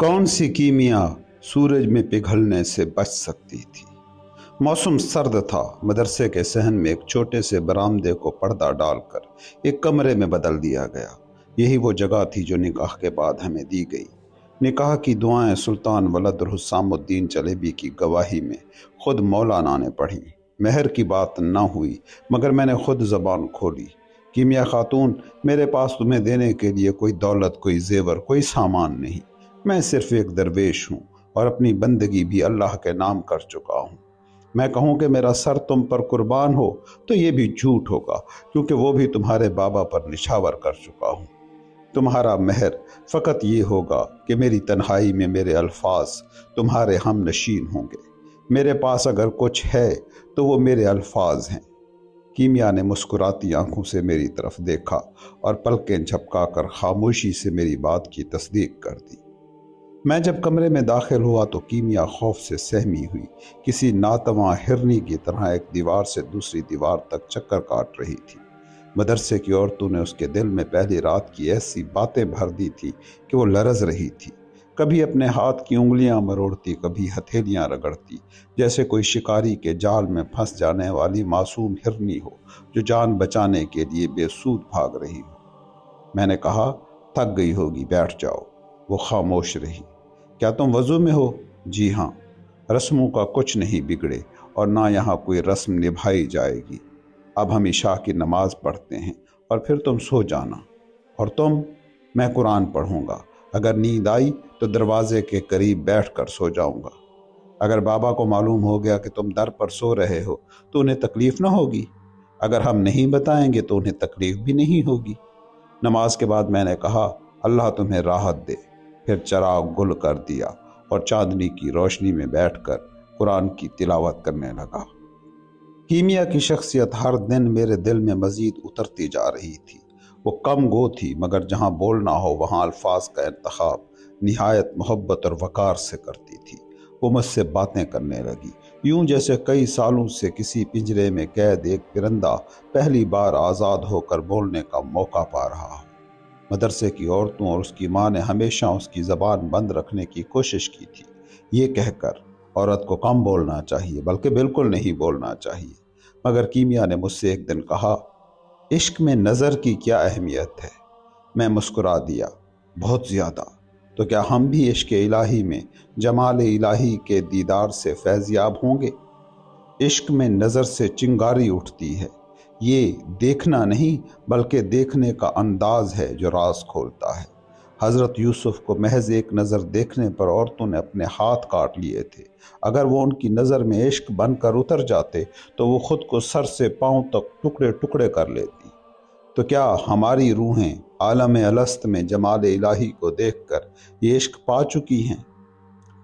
कौन सी कीमिया सूरज में पिघलने से बच सकती थी। मौसम सर्द था। मदरसे के सहन में एक छोटे से बरामदे को पर्दा डालकर एक कमरे में बदल दिया गया। यही वो जगह थी जो निकाह के बाद हमें दी गई। निकाह की दुआएं सुल्तान वलद हुस्सामुद्दीन चलेबी की गवाही में खुद मौलाना ने पढ़ी। मेहर की बात न हुई मगर मैंने खुद ज़बान खोली। कीमिया खातून, मेरे पास तुम्हें देने के लिए कोई दौलत, कोई जेवर, कोई सामान नहीं। मैं सिर्फ एक दरवेश हूँ और अपनी बंदगी भी अल्लाह के नाम कर चुका हूँ। मैं कहूँ कि मेरा सर तुम पर कुर्बान हो तो ये भी झूठ होगा, क्योंकि वो भी तुम्हारे बाबा पर निछावर कर चुका हूँ। तुम्हारा मेहर फ़कत ये होगा कि मेरी तन्हाई में मेरे अल्फाज तुम्हारे हम नशीन होंगे। मेरे पास अगर कुछ है तो वो मेरे अल्फाज हैं। कीमिया ने मुस्कुराती आंखों से मेरी तरफ देखा और पलकें झपकाकर खामोशी से मेरी बात की तस्दीक कर दी। मैं जब कमरे में दाखिल हुआ तो कीमिया खौफ से सहमी हुई किसी नातवां हिरनी की तरह एक दीवार से दूसरी दीवार तक चक्कर काट रही थी। मदरसे की औरतों ने उसके दिल में पहली रात की ऐसी बातें भर दी थी कि वो लरज रही थी। कभी अपने हाथ की उंगलियां मरोड़ती, कभी हथेलियां रगड़ती, जैसे कोई शिकारी के जाल में फंस जाने वाली मासूम हिरनी हो जो जान बचाने के लिए बेसूद भाग रही हो। मैंने कहा, थक गई होगी, बैठ जाओ। वो खामोश रही। क्या तुम वज़ू में हो? जी हाँ। रस्मों का कुछ नहीं बिगड़े और ना यहाँ कोई रस्म निभाई जाएगी। अब हम इशा की नमाज पढ़ते हैं और फिर तुम सो जाना। और तुम? मैं कुरान पढ़ूंगा। अगर नींद आई तो दरवाजे के करीब बैठकर सो जाऊंगा। अगर बाबा को मालूम हो गया कि तुम दर पर सो रहे हो तो उन्हें तकलीफ ना होगी। अगर हम नहीं बताएंगे तो उन्हें तकलीफ भी नहीं होगी। नमाज के बाद मैंने कहा, अल्लाह तुम्हें राहत दे। फिर चराग गुल कर दिया और चांदनी की रोशनी में बैठकर कुरान की तिलावत करने लगा। कीमिया की शख्सियत हर दिन मेरे दिल में मजीद उतरती जा रही थी। वो कम गो थी मगर जहाँ बोलना हो वहाँ अल्फाज का इंतखाब निहायत मोहब्बत और वकार से करती थी। वो मुझसे बातें करने लगी, यूं जैसे कई सालों से किसी पिंजरे में कैद एक परिंदा पहली बार आज़ाद होकर बोलने का मौका पा रहा हो। मदरसे की औरतों और उसकी माँ ने हमेशा उसकी ज़बान बंद रखने की कोशिश की थी, ये कहकर औरत को कम बोलना चाहिए, बल्कि बिल्कुल नहीं बोलना चाहिए। मगर कीमिया ने मुझसे एक दिन कहा, इश्क में नज़र की क्या अहमियत है? मैं मुस्कुरा दिया, बहुत ज़्यादा। तो क्या हम भी इश्क इलाही में जमाल इलाही के दीदार से फैज़याब होंगे? इश्क में नज़र से चिंगारी उठती है। ये देखना नहीं बल्कि देखने का अंदाज है जो राज खोलता है। हज़रत यूसुफ को महज एक नज़र देखने पर औरतों ने अपने हाथ काट लिए थे। अगर वो उनकी नज़र में इश्क बनकर उतर जाते तो वो खुद को सर से पांव तक टुकड़े टुकड़े कर लेती। तो क्या हमारी रूहें आलम अलस्त में जमाल इलाही को देखकर ये इश्क पा चुकी हैं?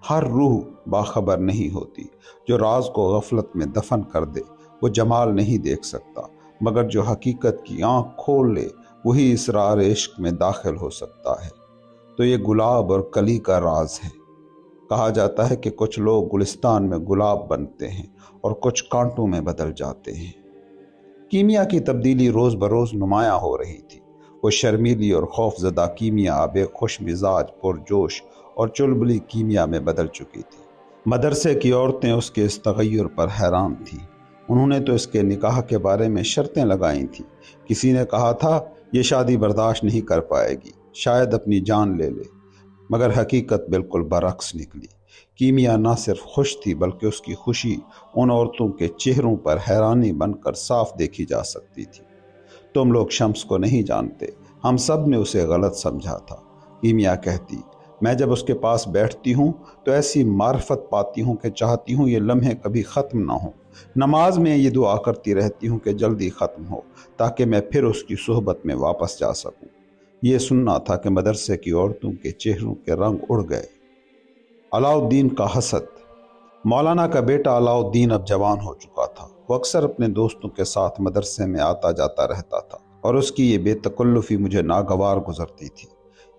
हर रूह बाखबर नहीं होती। जो राज को गफलत में दफन कर दे वो जमाल नहीं देख सकता, मगर जो हकीकत की आंख खोल ले वही इसरार इश्क में दाखिल हो सकता है। तो ये गुलाब और कली का राज है। कहा जाता है कि कुछ लोग गुलिस्तान में गुलाब बनते हैं और कुछ कांटों में बदल जाते हैं। कीमिया की तब्दीली रोज़ बरोज़ नुमायां हो रही थी। वो शर्मीली और खौफजदा कीमिया अब एक खुश मिजाज, पुरजोश और चुलबुली कीमिया में बदल चुकी थी। मदरसे की औरतें उसके इस तगय्युर पर हैरान थीं। उन्होंने तो इसके निकाह के बारे में शर्तें लगाई थीं। किसी ने कहा था, ये शादी बर्दाश्त नहीं कर पाएगी, शायद अपनी जान ले ले। मगर हकीकत बिल्कुल बरक्स निकली। कीमिया न सिर्फ खुश थी बल्कि उसकी खुशी उन औरतों के चेहरों पर हैरानी बनकर साफ देखी जा सकती थी। तुम लोग शम्स को नहीं जानते, हम सब ने उसे गलत समझा था। कीमिया कहती, मैं जब उसके पास बैठती हूँ तो ऐसी मार्फत पाती हूँ कि चाहती हूँ ये लम्हे कभी ख़त्म ना हो। नमाज में ये दुआ करती रहती हूँ कि जल्दी ख़त्म हो ताकि मैं फिर उसकी सोहबत में वापस जा सकूँ। ये सुनना था कि मदरसे की औरतों के चेहरों के रंग उड़ गए। अलाउद्दीन का हसद। मौलाना का बेटा अलाउद्दीन अब जवान हो चुका था। वो अक्सर अपने दोस्तों के साथ मदरसे में आता जाता रहता था और उसकी ये बेतकल्लुफ़ी मुझे नागवार गुजरती थी।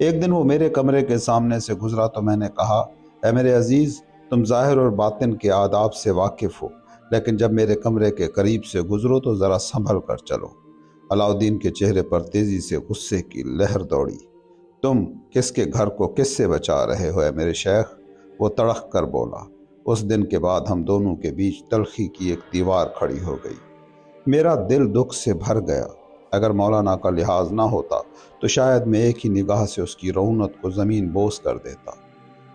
एक दिन वो मेरे कमरे के सामने से गुजरा तो मैंने कहा, ऐ मेरे अजीज़, तुम ज़ाहिर और बातिन के आदाब से वाकिफ़ हो, लेकिन जब मेरे कमरे के करीब से गुजरो तो ज़रा संभल कर चलो। अलाउद्दीन के चेहरे पर तेज़ी से गुस्से की लहर दौड़ी। तुम किसके घर को किससे बचा रहे हो मेरे शेख? वो तड़क कर बोला। उस दिन के बाद हम दोनों के बीच तलखी की एक दीवार खड़ी हो गई। मेरा दिल दुख से भर गया। अगर मौलाना का लिहाज ना होता तो शायद मैं एक ही निगाह से उसकी रौनक को ज़मीन बोस कर देता।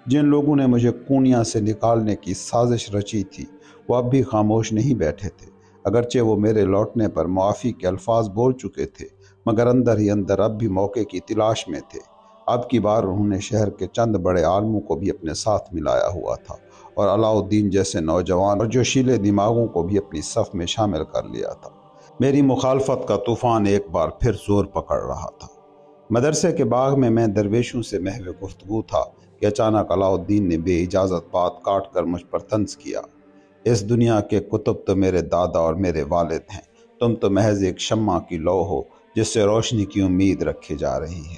जिन लोगों ने मुझे कूनिया से निकालने की साजिश रची थी वो अब भी खामोश नहीं बैठे थे। अगरचे वो मेरे लौटने पर मुआफ़ी के अल्फाज बोल चुके थे, मगर अंदर ही अंदर अब भी मौके की तलाश में थे। अब की बार उन्होंने शहर के चंद बड़े आलमों को भी अपने साथ मिलाया हुआ था और अलाउद्दीन जैसे नौजवान और जोशीले दिमागों को भी अपनी सफ़ में शामिल कर लिया था। मेरी मुखालफत का तूफ़ान एक बार फिर जोर पकड़ रहा था। मदरसे के बाग में मैं दरवेशों से महव गुफ्तगू था कि अचानक अलाउद्दीन ने बेइजाज़त बात काट कर मुझ पर तंज किया। इस दुनिया के कुतुब तो मेरे दादा और मेरे वालिद हैं, तुम तो महज एक शम्मा की लौ हो जिससे रोशनी की उम्मीद रखी जा रही है।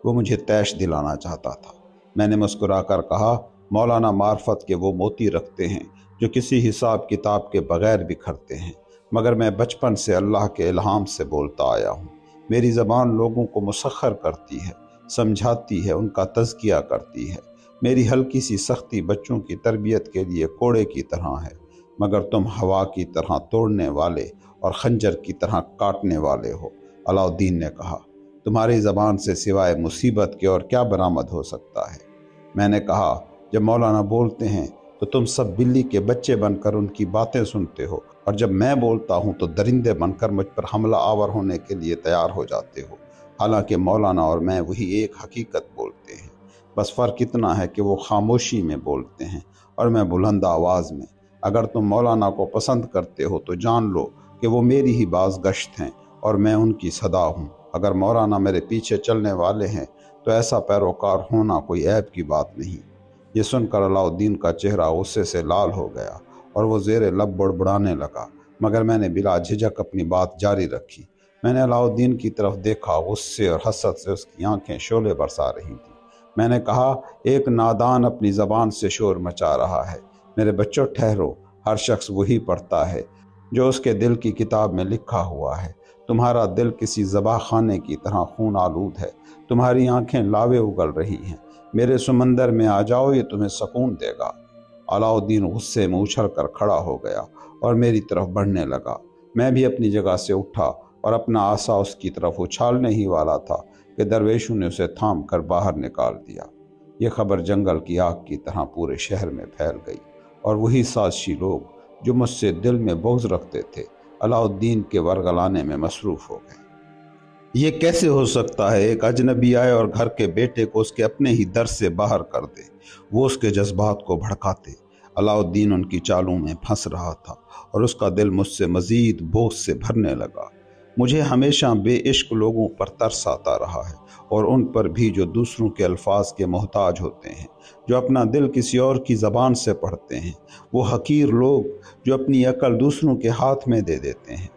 वो मुझे तैश दिलाना चाहता था। मैंने मुस्कुराकर कहा, मौलाना मार्फत के वो मोती रखते हैं जो किसी हिसाब किताब के बगैर बिखरते हैं, मगर मैं बचपन से अल्लाह के इल्हाम से बोलता आया हूँ। मेरी ज़बान लोगों को मुसख्खर करती है, समझाती है, उनका तज़किया करती है। मेरी हल्की सी सख्ती बच्चों की तरबियत के लिए कोड़े की तरह है, मगर तुम हवा की तरह तोड़ने वाले और खंजर की तरह काटने वाले हो। अलाउद्दीन ने कहा, तुम्हारी ज़बान से सिवाय मुसीबत के और क्या बरामद हो सकता है? मैंने कहा, जब मौलाना बोलते हैं तो तुम सब बिल्ली के बच्चे बनकर उनकी बातें सुनते हो, और जब मैं बोलता हूँ तो दरिंदे बनकर मुझ पर हमला आवर होने के लिए तैयार हो जाते हो। हालांकि मौलाना और मैं वही एक हकीकत बोलते हैं, बस फ़र्क इतना है कि वो खामोशी में बोलते हैं और मैं बुलंद आवाज़ में। अगर तुम मौलाना को पसंद करते हो तो जान लो कि वो मेरी ही बाज़गश्त हैं और मैं उनकी सदा हूँ। अगर मौलाना मेरे पीछे चलने वाले हैं तो ऐसा पैरोकार होना कोई ऐब की बात नहीं। ये सुनकर अलाउद्दीन का चेहरा गुस्से से लाल हो गया और वो ज़ेरे लब बड़बड़ाने लगा, मगर मैंने बिला झिझक अपनी बात जारी रखी। मैंने अलाउद्दीन की तरफ देखा। गुस्से और हसरत से उसकी आंखें शोले बरसा रही थी। मैंने कहा, एक नादान अपनी ज़बान से शोर मचा रहा है। मेरे बच्चों ठहरो, हर शख्स वही पढ़ता है जो उसके दिल की किताब में लिखा हुआ है। तुम्हारा दिल किसी ज़बा खाने की तरह खून आलूद है। तुम्हारी आंखें लावे उगल रही हैं। मेरे समंदर में आ जाओ, ये तुम्हें सुकून देगा। अलाउद्दीन गुस्से में उछल कर खड़ा हो गया और मेरी तरफ बढ़ने लगा। मैं भी अपनी जगह से उठा और अपना आसा उसकी तरफ उछालने ही वाला था कि दरवेशों ने उसे थाम कर बाहर निकाल दिया। ये खबर जंगल की आग की तरह पूरे शहर में फैल गई और वही साजिशी लोग जो मुझसे दिल में बुग़्ज़ रखते थे अलाउद्दीन के वरगलाने में मसरूफ़ हो गए। ये कैसे हो सकता है, एक अजनबी आए और घर के बेटे को उसके अपने ही दर से बाहर कर दे, वो उसके जज्बात को भड़काते। अलाउद्दीन उनकी चालों में फंस रहा था और उसका दिल मुझसे मज़ीद बोझ से भरने लगा। मुझे हमेशा बेइश्क लोगों पर तरस आता रहा है, और उन पर भी जो दूसरों के अल्फाज के मोहताज होते हैं, जो अपना दिल किसी और की ज़बान से पढ़ते हैं। वो हकीर लोग जो अपनी अकल दूसरों के हाथ में दे देते हैं।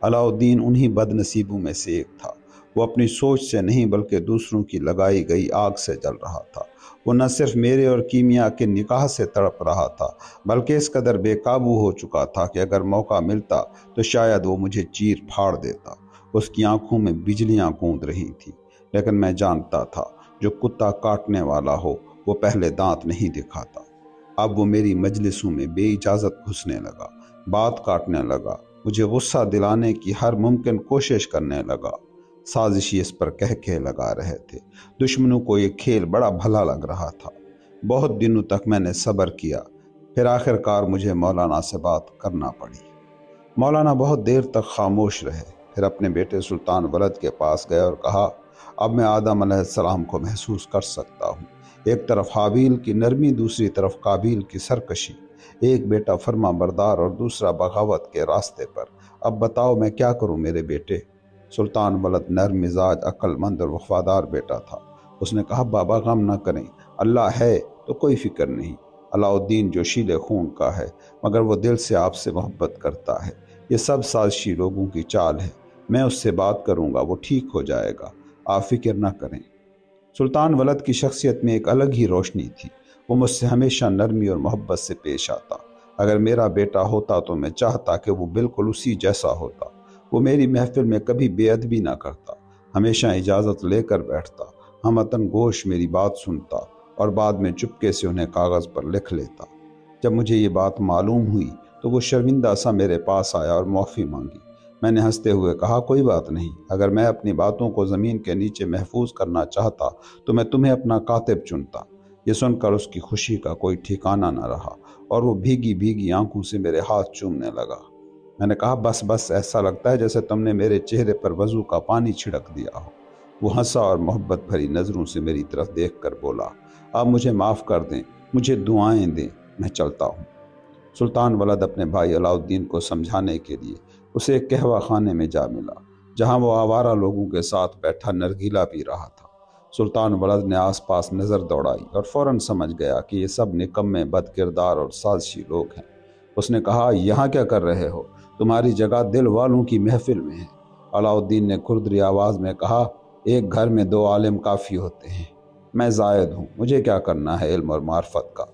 अलाउद्दीन उन्हीं बदनसीबों में से एक था। वो अपनी सोच से नहीं बल्कि दूसरों की लगाई गई आग से जल रहा था। वो न सिर्फ मेरे और कीमिया के निकाह से तड़प रहा था, बल्कि इस कदर बेकाबू हो चुका था कि अगर मौका मिलता तो शायद वो मुझे चीर फाड़ देता। उसकी आंखों में बिजलियां गूंज रही थी, लेकिन मैं जानता था जो कुत्ता काटने वाला हो वो पहले दांत नहीं दिखाता। अब वो मेरी मजलिसों में बेइजाज़त घुसने लगा, बात काटने लगा, मुझे गुस्सा दिलाने की हर मुमकिन कोशिश करने लगा। साजिशी इस पर कह लगा रहे थे। दुश्मनों को ये खेल बड़ा भला लग रहा था। बहुत दिनों तक मैंने सब्र किया, फिर आखिरकार मुझे मौलाना से बात करना पड़ी। मौलाना बहुत देर तक खामोश रहे, फिर अपने बेटे सुल्तान वलद के पास गए और कहा, अब मैं आदम अलैहिस्सलाम को महसूस कर सकता हूँ। एक तरफ हाबील की नरमी, दूसरी तरफ काबिल की सरकशी। एक बेटा फर्मा बरदार और दूसरा बगावत के रास्ते पर। अब बताओ मैं क्या करूँ मेरे बेटे? सुल्तान वलद नर्म मिजाज, अक्लमंद और वफादार बेटा था। उसने कहा, बाबा गम न करें, अल्लाह है तो कोई फिक्र नहीं। अलाउद्दीन जोशीले खून का है, मगर वो दिल से आपसे मोहब्बत करता है। ये सब साजिशी लोगों की चाल है। मैं उससे बात करूँगा, वो ठीक हो जाएगा, आप फिक्र न करें। सुल्तान वलद की शख्सियत में एक अलग ही रोशनी थी। वो मुझसे हमेशा नरमी और मोहब्बत से पेश आता। अगर मेरा बेटा होता तो मैं चाहता कि वो बिल्कुल उसी जैसा होता। वो मेरी महफिल में कभी बेअदबी ना करता, हमेशा इजाज़त लेकर बैठता, हमतन गोश मेरी बात सुनता और बाद में चुपके से उन्हें कागज़ पर लिख लेता। जब मुझे ये बात मालूम हुई तो वो शर्मिंदा सा मेरे पास आया और माफ़ी मांगी। मैंने हंसते हुए कहा, कोई बात नहीं, अगर मैं अपनी बातों को ज़मीन के नीचे महफूज करना चाहता तो मैं तुम्हें अपना कातिब चुनता। ये सुनकर उसकी खुशी का कोई ठिकाना न रहा और वो भीगी भीगी आंखों से मेरे हाथ चूमने लगा। मैंने कहा, बस बस, ऐसा लगता है जैसे तुमने मेरे चेहरे पर वज़ू का पानी छिड़क दिया हो। वो हंसा और मोहब्बत भरी नज़रों से मेरी तरफ देख कर बोला, आप मुझे माफ़ कर दें, मुझे दुआएं दें, मैं चलता हूँ। सुल्तान वलद अपने भाई अलाउद्दीन को समझाने के लिए उसे एक कहवा खाने में जा मिला, जहाँ वो आवारा लोगों के साथ बैठा नरगीला पी रहा था। सुल्तान वलद ने आसपास नज़र दौड़ाई और फ़ौरन समझ गया कि ये सब निकम्मे, बदकिरदार और साजिशी लोग हैं। उसने कहा, यहाँ क्या कर रहे हो? तुम्हारी जगह दिल वालों की महफिल में है। अलाउद्दीन ने खुरदरी आवाज़ में कहा, एक घर में 2 आलिम काफ़ी होते हैं। मैं ज़ायद हूँ, मुझे क्या करना है इल्म और मार्फत का।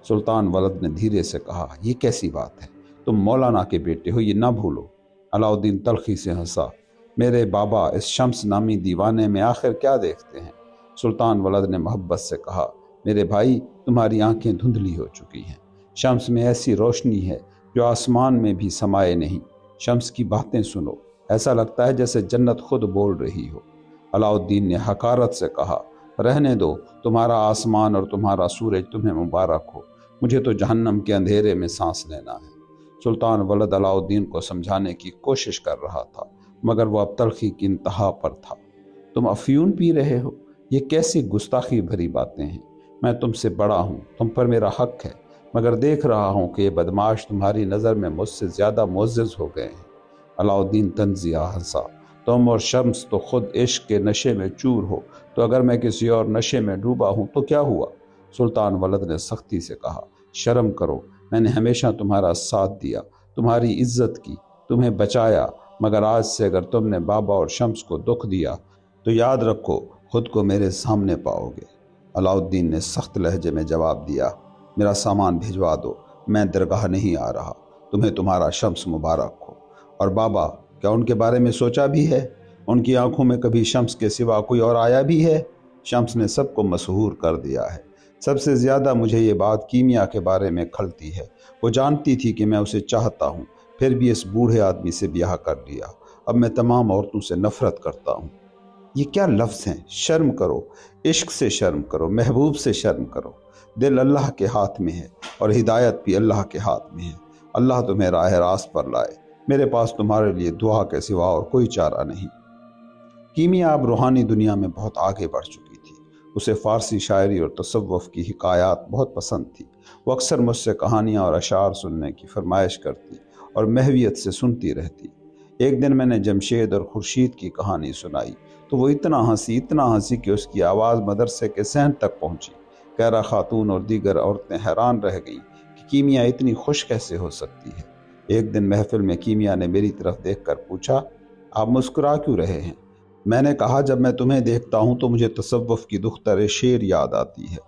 सुल्तान वलद ने धीरे से कहा, ये कैसी बात है? तुम मौलाना के बेटे हो, ये ना भूलो। अलाउद्दीन तलखी से हंसा, मेरे बाबा इस शम्स नामी दीवाने में आखिर क्या देखते हैं? सुल्तान वलद ने मोहब्बत से कहा, मेरे भाई, तुम्हारी आंखें धुंधली हो चुकी हैं। शम्स में ऐसी रोशनी है जो आसमान में भी समाये नहीं। शम्स की बातें सुनो, ऐसा लगता है जैसे जन्नत खुद बोल रही हो। अलाउद्दीन ने हकारत से कहा, रहने दो, तुम्हारा आसमान और तुम्हारा सूरज तुम्हें मुबारक हो, मुझे तो जहन्नम के अंधेरे में सांस लेना है। सुल्तान वलद अलाउद्दीन को समझाने की कोशिश कर रहा था, मगर वो अब तलखी की इंतहा पर था। तुम अफ्यून पी रहे हो? ये कैसी गुस्ताखी भरी बातें हैं। मैं तुमसे बड़ा हूँ, तुम पर मेरा हक है, मगर देख रहा हूँ कि ये बदमाश तुम्हारी नज़र में मुझसे ज़्यादा मुअज़्ज़ज़ हो गए हैं। अलाउद्दीन तंज़िया हंसा, तुम और शम्स तो खुद इश्क के नशे में चूर हो, तो अगर मैं किसी और नशे में डूबा हूँ तो क्या हुआ? सुल्तान वलद ने सख्ती से कहा, शर्म करो, मैंने हमेशा तुम्हारा साथ दिया, तुम्हारी इज्जत की, तुम्हें बचाया, मगर आज से अगर तुमने बाबा और शम्स को दुख दिया तो याद रखो, खुद को मेरे सामने पाओगे। अलाउद्दीन ने सख्त लहजे में जवाब दिया, मेरा सामान भिजवा दो, मैं दरगाह नहीं आ रहा, तुम्हें तुम्हारा शम्स मुबारक हो। और बाबा, क्या उनके बारे में सोचा भी है? उनकी आंखों में कभी शम्स के सिवा कोई और आया भी है? शम्स ने सबको मशहूर कर दिया है। सबसे ज़्यादा मुझे ये बात कीमिया के बारे में खलती है। वो जानती थी कि मैं उसे चाहता हूँ, फिर भी इस बूढ़े आदमी से ब्याह कर लिया। अब मैं तमाम औरतों से नफ़रत करता हूँ। ये क्या लफ्ज़ हैं? शर्म करो, इश्क से शर्म करो, महबूब से शर्म करो। दिल अल्लाह के हाथ में है और हिदायत भी अल्लाह के हाथ में है। अल्लाह तुम्हें राह रास्त पर लाए। मेरे पास तुम्हारे लिए दुआ के सिवा और कोई चारा नहीं। कीमिया अब रूहानी दुनिया में बहुत आगे बढ़ चुकी थी। उसे फ़ारसी शायरी और तसव्वुफ़ की हिकायात बहुत पसंद थी। वो अक्सर मुझसे कहानियाँ और अशार सुनने की फरमाइश करती और महवियत से सुनती रहती। एक दिन मैंने जमशेद और खुर्शीद की कहानी सुनाई तो वो इतना हंसी कि उसकी आवाज़ मदरसे के सहन तक पहुँची। कैरा खातून और दीगर औरतें हैरान रह गईं कि कीमिया इतनी खुश कैसे हो सकती है। एक दिन महफिल में कीमिया ने मेरी तरफ देखकर पूछा, आप मुस्कुरा क्यों रहे हैं? मैंने कहा, जब मैं तुम्हें देखता हूँ तो मुझे तसव्वुफ़ की दुख्तर शेर याद आती है।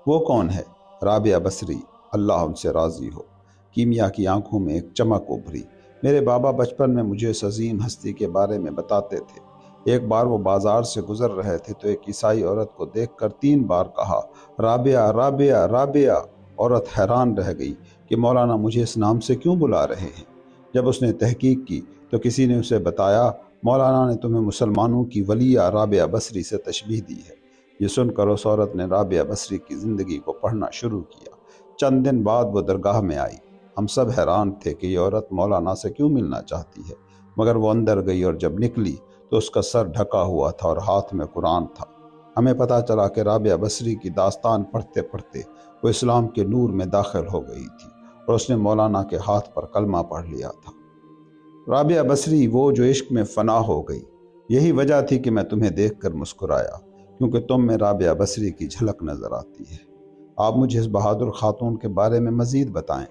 वो कौन है? राबिया बसरी, अल्लाह उनसे राज़ी हो। कीमिया की आंखों में एक चमक उभरी। मेरे बाबा बचपन में मुझे इस अजीम हस्ती के बारे में बताते थे। एक बार वो बाजार से गुजर रहे थे तो एक ईसाई औरत को देखकर 3 बार कहा, राबिया राबिया राबिया। औरत हैरान रह गई कि मौलाना मुझे इस नाम से क्यों बुला रहे हैं। जब उसने तहकीक की तो किसी ने उसे बताया, मौलाना ने तुम्हें मुसलमानों की वलिया राबिया बसरी से तशबीह दी है। ये सुनकर उस औरत ने राबिया बसरी की ज़िंदगी को पढ़ना शुरू किया। चंद दिन बाद वो दरगाह में आई। हम सब हैरान थे कि ये औरत मौलाना से क्यों मिलना चाहती है, मगर वो अंदर गई और जब निकली तो उसका सर ढका हुआ था और हाथ में कुरान था। हमें पता चला कि राबिया बसरी की दास्तान पढ़ते पढ़ते वो इस्लाम के नूर में दाखिल हो गई थी और उसने मौलाना के हाथ पर कलमा पढ़ लिया था। राबिया बसरी, वो जो इश्क में फना हो गई। यही वजह थी कि मैं तुम्हें देखकर मुस्कुराया, क्योंकि तुम में राबिया बसरी की झलक नज़र आती है। आप मुझे इस बहादुर खातून के बारे में मज़ीद बताएं।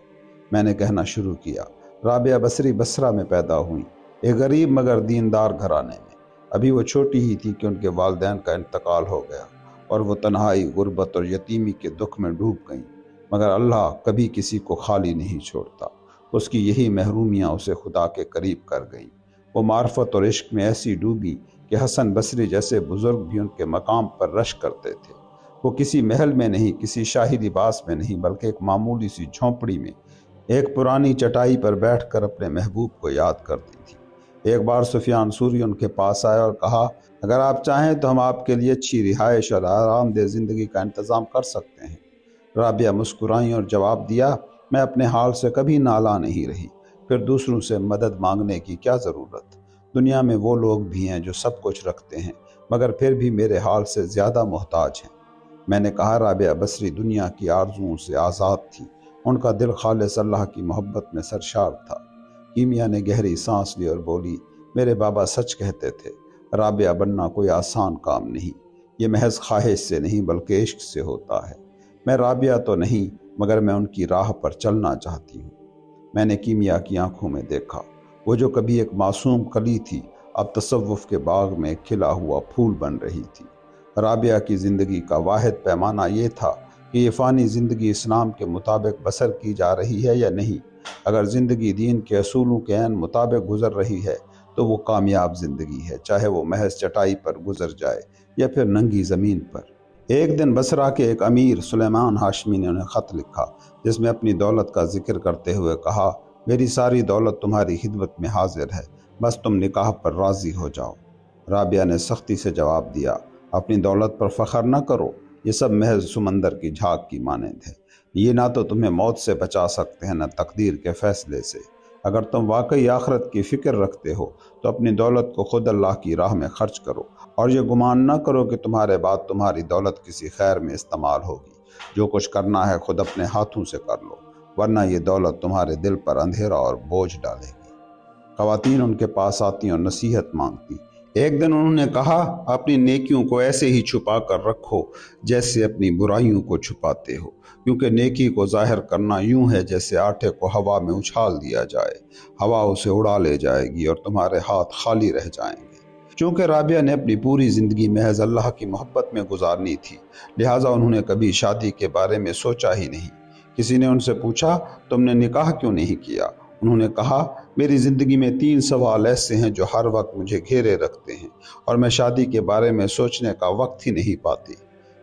मैंने कहना शुरू किया। राबिया बसरी बसरा में पैदा हुई, एक गरीब मगर दीनदार घराने में। अभी वो छोटी ही थी कि उनके वालिदैन का इंतकाल हो गया और वो तन्हाई, गुर्बत और यतीमी के दुख में डूब गईं। मगर अल्लाह कभी किसी को खाली नहीं छोड़ता। उसकी यही महरूमियाँ उसे खुदा के करीब कर गईं। वो मार्फत और इश्क में ऐसी डूबी کہ حسن بصری جیسے بزرگ بھی ان کے مقام پر رش کرتے تھے۔ وہ کسی محل میں نہیں، کسی شاہی لباس میں نہیں، بلکہ ایک معمولی سی جھونپڑی میں ایک پرانی چٹائی پر بیٹھ کر اپنے محبوب کو یاد کرتی تھی۔ ایک بار سفیان سوری ان کے پاس آیا اور کہا، اگر آپ چاہیں تو ہم آپ کے لیے اچھی رہائش اور آرام دہ زندگی کا انتظام کر سکتے ہیں۔ رابعہ مسکرائیں اور جواب دیا، میں اپنے حال سے کبھی نالاں نہیں رہی، پھر دوسروں سے مدد مانگنے کی کیا ضرورت؟ دنیا میں وہ لوگ بھی ہیں جو سب کچھ رکھتے ہیں مگر پھر بھی میرے حال سے زیادہ محتاج ہیں۔ میں نے کہا رابعہ بصری دنیا کی آرزوؤں سے آزاد تھی، ان کا دل خالص اللہ کی محبت میں سرشار تھا۔ کیمیا نے گہری سانس لی اور بولی، میرے بابا سچ کہتے تھے، رابعہ بننا کوئی آسان کام نہیں، یہ محض خواہش سے نہیں بلکہ عشق سے ہوتا ہے۔ میں رابعہ تو نہیں مگر میں ان کی راہ پر چلنا چاہتی ہوں۔ میں نے کیمیا کی آنکھوں میں دیکھا، وہ جو کبھی ایک معصوم کلی تھی اب تصوف کے باغ میں کھلا ہوا پھول بن رہی تھی۔ رابعہ کی زندگی کا واحد پیمانہ یہ تھا کہ یہ فانی زندگی اسلام کے مطابق بسر کی جا رہی ہے یا نہیں۔ اگر زندگی دین کے اصولوں کے عین مطابق گزر رہی ہے تو وہ کامیاب زندگی ہے، چاہے وہ محض چٹائی پر گزر جائے یا پھر ننگی زمین پر۔ ایک دن بصرہ کے ایک امیر سلیمان ہاشمی نے انہیں خط لکھا جس میں اپنی دولت کا ذکر کرتے ہوئے کہا، میری ساری دولت تمہاری خدمت میں حاضر ہے، بس تم نکاح پر راضی ہو جاؤ۔ رابعہ نے سختی سے جواب دیا، اپنی دولت پر فخر نہ کرو، یہ سب محض سمندر کی جھاگ کی مانند ہے، یہ نہ تو تمہیں موت سے بچا سکتے ہیں نہ تقدیر کے فیصلے سے۔ اگر تم واقعی آخرت کی فکر رکھتے ہو تو اپنی دولت کو خود اللہ کی راہ میں خرچ کرو، اور یہ گمان نہ کرو کہ تمہارے بعد تمہاری دولت کسی خیر میں استعمال ہوگی۔ جو کچھ کرنا ہے خود اپنے ہاتھوں سے کر لو، ورنہ یہ دولت تمہارے دل پر اندھیرا اور بوجھ ڈالے گی۔ خواتین ان کے پاس آتی اور نصیحت مانگتی۔ ایک دن انہوں نے کہا، اپنی نیکیوں کو ایسے ہی چھپا کر رکھو جیسے اپنی برائیوں کو چھپاتے ہو، کیونکہ نیکی کو ظاہر کرنا یوں ہے جیسے آٹے کو ہوا میں اچھال دیا جائے، ہوا اسے اڑا لے جائے گی اور تمہارے ہاتھ خالی رہ جائیں گے۔ چونکہ رابعہ نے اپنی پوری زندگی محض اللہ کی محبت میں گزارنی تھی، لہٰذا انہوں نے کبھی شادی کے بارے میں سوچا ہی نہیں۔ کسی نے ان سے پوچھا، تم نے نکاح کیوں نہیں کیا؟ انہوں نے کہا، میری زندگی میں 3 سوال ایسے ہیں جو ہر وقت مجھے گھیرے رکھتے ہیں اور میں شادی کے بارے میں سوچنے کا وقت ہی نہیں پاتی۔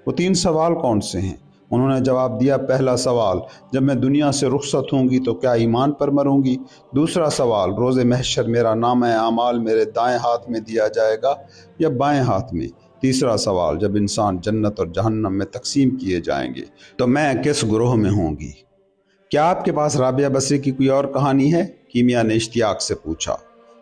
وہ 3 سوال کون سے ہیں؟ انہوں نے جواب دیا، پہلا سوال، جب میں دنیا سے رخصت ہوں گی تو کیا ایمان پر مروں گی؟ دوسرا سوال، روز محشر میرا نامہ اعمال میرے دائیں ہاتھ میں دیا جائے گا یا بائیں ہاتھ میں؟ تیسرا سوال، جب انسان جنت اور جہنم میں تقسیم کیے جائیں گے تو میں کس گروہ میں ہوں گی؟ کیا آپ کے پاس رابعہ بصری کی کوئی اور کہانی ہے؟ کیمیا نے اشتیاق سے پوچھا۔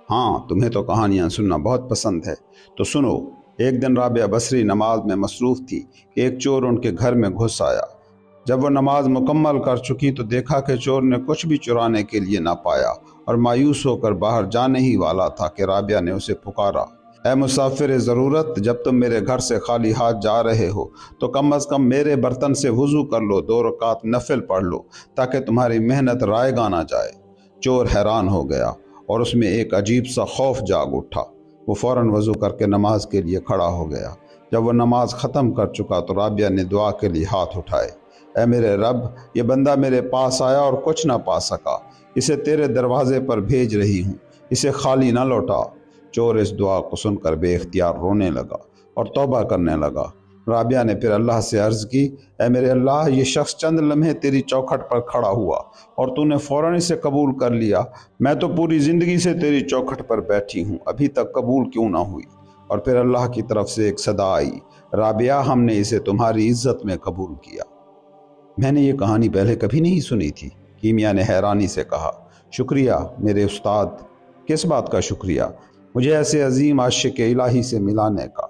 ہاں، تمہیں تو کہانیاں سننا بہت پسند ہے، تو سنو۔ ایک دن رابعہ بصری نماز میں مصروف تھی کہ ایک چور ان کے گھر میں گھس آیا۔ جب وہ نماز مکمل کر چکی تو دیکھا کہ چور نے کچھ بھی چرانے کے لیے نہ پایا اور مایوس ہو کر باہر جانے ہی والا تھا کہ رابعہ نے اسے پکارا، اے مسافر ضرورت، جب تم میرے گھر سے خالی ہاتھ جا رہے ہو تو کم از کم میرے برتن سے وضو کر لو، 2 رکعت نفل پڑھ لو تاکہ تمہاری محنت رائگاں نہ جائے۔ چور حیران ہو گیا اور اس میں ایک عجیب سا خوف جاگ اٹھا۔ وہ فوراً وضو کر کے نماز کے لیے کھڑا ہو گیا۔ جب وہ نماز ختم کر چکا تو رابعہ نے دعا کے لیے ہاتھ اٹھائے، اے میرے رب، یہ بندہ میرے پاس آیا اور کچھ نہ پا سکا، اسے تیرے دروازے پر بھیج رہی ہوں، اسے خالی نہ لوٹا۔ چور اس دعا کو سن کر بے اختیار رونے لگا اور توبہ کرنے لگا۔ رابعہ نے پھر اللہ سے عرض کی، اے میرے اللہ، یہ شخص چند لمحے تیری چوکھٹ پر کھڑا ہوا اور تو نے فوراً اسے قبول کر لیا۔ میں تو پوری زندگی سے تیری چوکھٹ پر بیٹھی ہوں، ابھی تک قبول کیوں نہ ہوئی؟ اور پھر اللہ کی طرف سے ایک صدا آئی، رابعہ، ہم نے اسے تمہاری عزت میں قبول کیا۔ میں نے یہ کہانی پہلے کبھی نہیں سنی تھی، کیمیا نے حیرانی سے کہا۔ شکریہ میرے استاد۔ کس بات کا شکریہ؟ مجھے ایسے عظیم عاشق الہی سے ملانے کا۔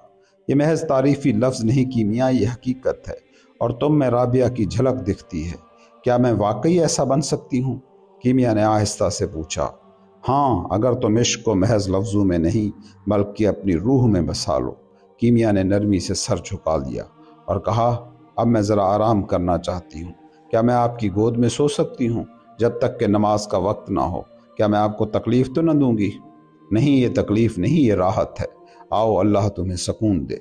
یہ محض تعریفی لفظ نہیں کیمیا، یہ حقیقت ہے، اور تم میں رابعہ کی جھلک دکھتی ہے۔ کیا میں واقعی ایسا بن سکتی ہوں؟ کیمیا نے آہستہ سے پوچھا۔ ہاں، اگر تم عشق کو محض لفظوں میں نہیں بلکہ اپنی روح میں بسا لو۔ کیمیا نے نرمی سے سر جھکا لیا اور کہا، اب میں ذرا آرام کرنا چاہتی ہوں، کیا میں آپ کی گود میں سو سکتی ہوں جب تک کہ نماز کا وقت نہ ہو؟ کیا میں آپ کو تکلیف تو نہ دوں گی؟ نہیں، یہ تکلیف نہیں، یہ راحت ہے، آؤ اللہ تمہیں سکون دے۔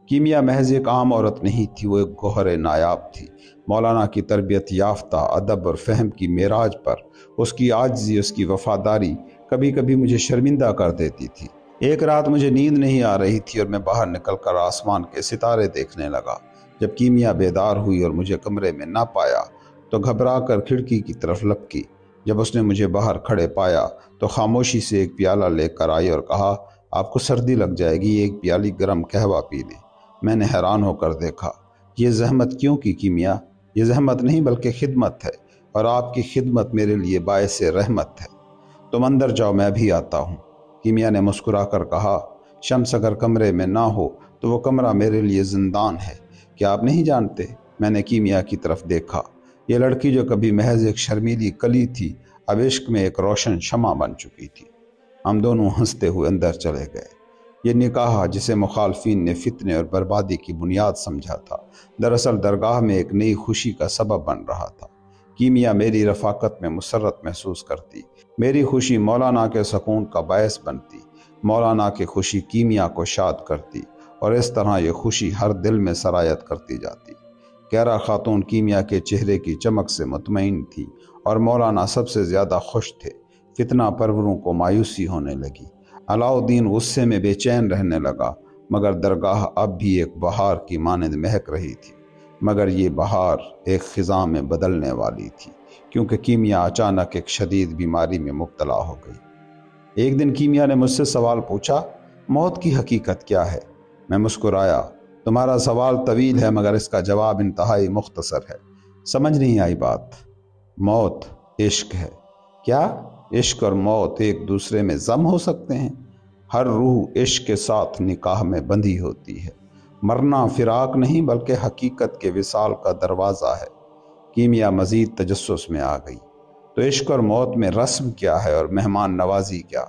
کیمیا محض ایک عام عورت نہیں تھی، وہ ایک گوہر نایاب تھی۔ مولانا کی تربیت یافتہ، ادب اور فہم کی معراج پر اس کی عاجزی، اس کی وفاداری کبھی کبھی مجھے شرمندہ کر دیتی تھی۔ ایک رات مجھے نیند نہیں آ رہی تھی اور میں باہر نکل کر آسمان کے ستارے دیکھنے لگا۔ جب کیمیا بیدار ہوئی اور مجھے کمرے میں نہ پایا تو گھبرا کر کھڑکی کی طرف لپکی۔ جب اس نے مجھے باہر کھڑے پایا تو خاموشی سے ایک پیالہ لے کر آئی اور کہا، آپ کو سردی لگ جائے گی، ایک پیالی گرم قہوہ پی لیں۔ میں نے حیران ہو کر دیکھا۔ یہ زحمت کیوں کی کیمیا؟ یہ زحمت نہیں بلکہ خدمت ہے، اور آپ کی خدمت میرے لیے باعث رحمت ہے۔ تم اندر جاؤ، میں بھی آتا ہوں۔ کیمیا نے مسکرا کر کہا، شمس اگر کمرے میں نہ ہو تو وہ کمرہ میرے لیے زندان ہے۔ کیا آپ نہیں جانتے؟ میں نے کیمیا کی طرف دیکھا۔ یہ لڑکی جو کبھی محض ایک شرمیلی کلی تھی، اب عشق میں ایک روشن شمع بن چکی تھی۔ ہم دونوں ہنستے ہوئے اندر چلے گئے۔ یہ نکاح جسے مخالفین نے فتنے اور بربادی کی بنیاد سمجھا تھا، دراصل درگاہ میں ایک نئی خوشی کا سبب بن رہا تھا۔ کیمیا میری رفاقت میں مسرت محسوس کرتی، میری خوشی مولانا کے سکون کا باعث بنتی، مولانا کی خوشی کیمیا کو شاد کرتی، اور اس طرح یہ خوشی ہر دل میں سرایت کرتی جاتی۔ کیرا خاتون کیمیا کے چہرے کی چمک سے مطمئن تھی اور مولانا سب سے زیادہ خوش تھے۔ فتنہ پروروں کو مایوسی ہونے لگی۔ علاؤالدین غصے میں بے چین رہنے لگا، مگر درگاہ اب بھی ایک بہار کی مانند مہک رہی تھی، مگر یہ بہار ایک خزاں میں بدلنے والی تھی، کیونکہ کیمیا اچانک ایک شدید بیماری میں مبتلا ہو گئی۔ ایک دن کیمیا نے مجھ سے سوال پوچھا، موت کی حقیقت کیا ہے؟ میں مسکرایا، تمہارا سوال طویل ہے مگر اس کا جواب انتہائی مختصر ہے۔ سمجھ نہیں آئی بات؟ موت عشق ہے۔ کیا عشق اور موت ایک دوسرے میں ضم ہو سکتے ہیں؟ ہر روح عشق کے ساتھ نکاح میں بندھی ہوتی ہے۔ مرنا فراق نہیں بلکہ حقیقت کے وصال کا دروازہ ہے۔ کیمیا مزید تجسس میں آ گئی۔ تو عشق اور موت میں رسم کیا ہے اور مہمان نوازی کیا؟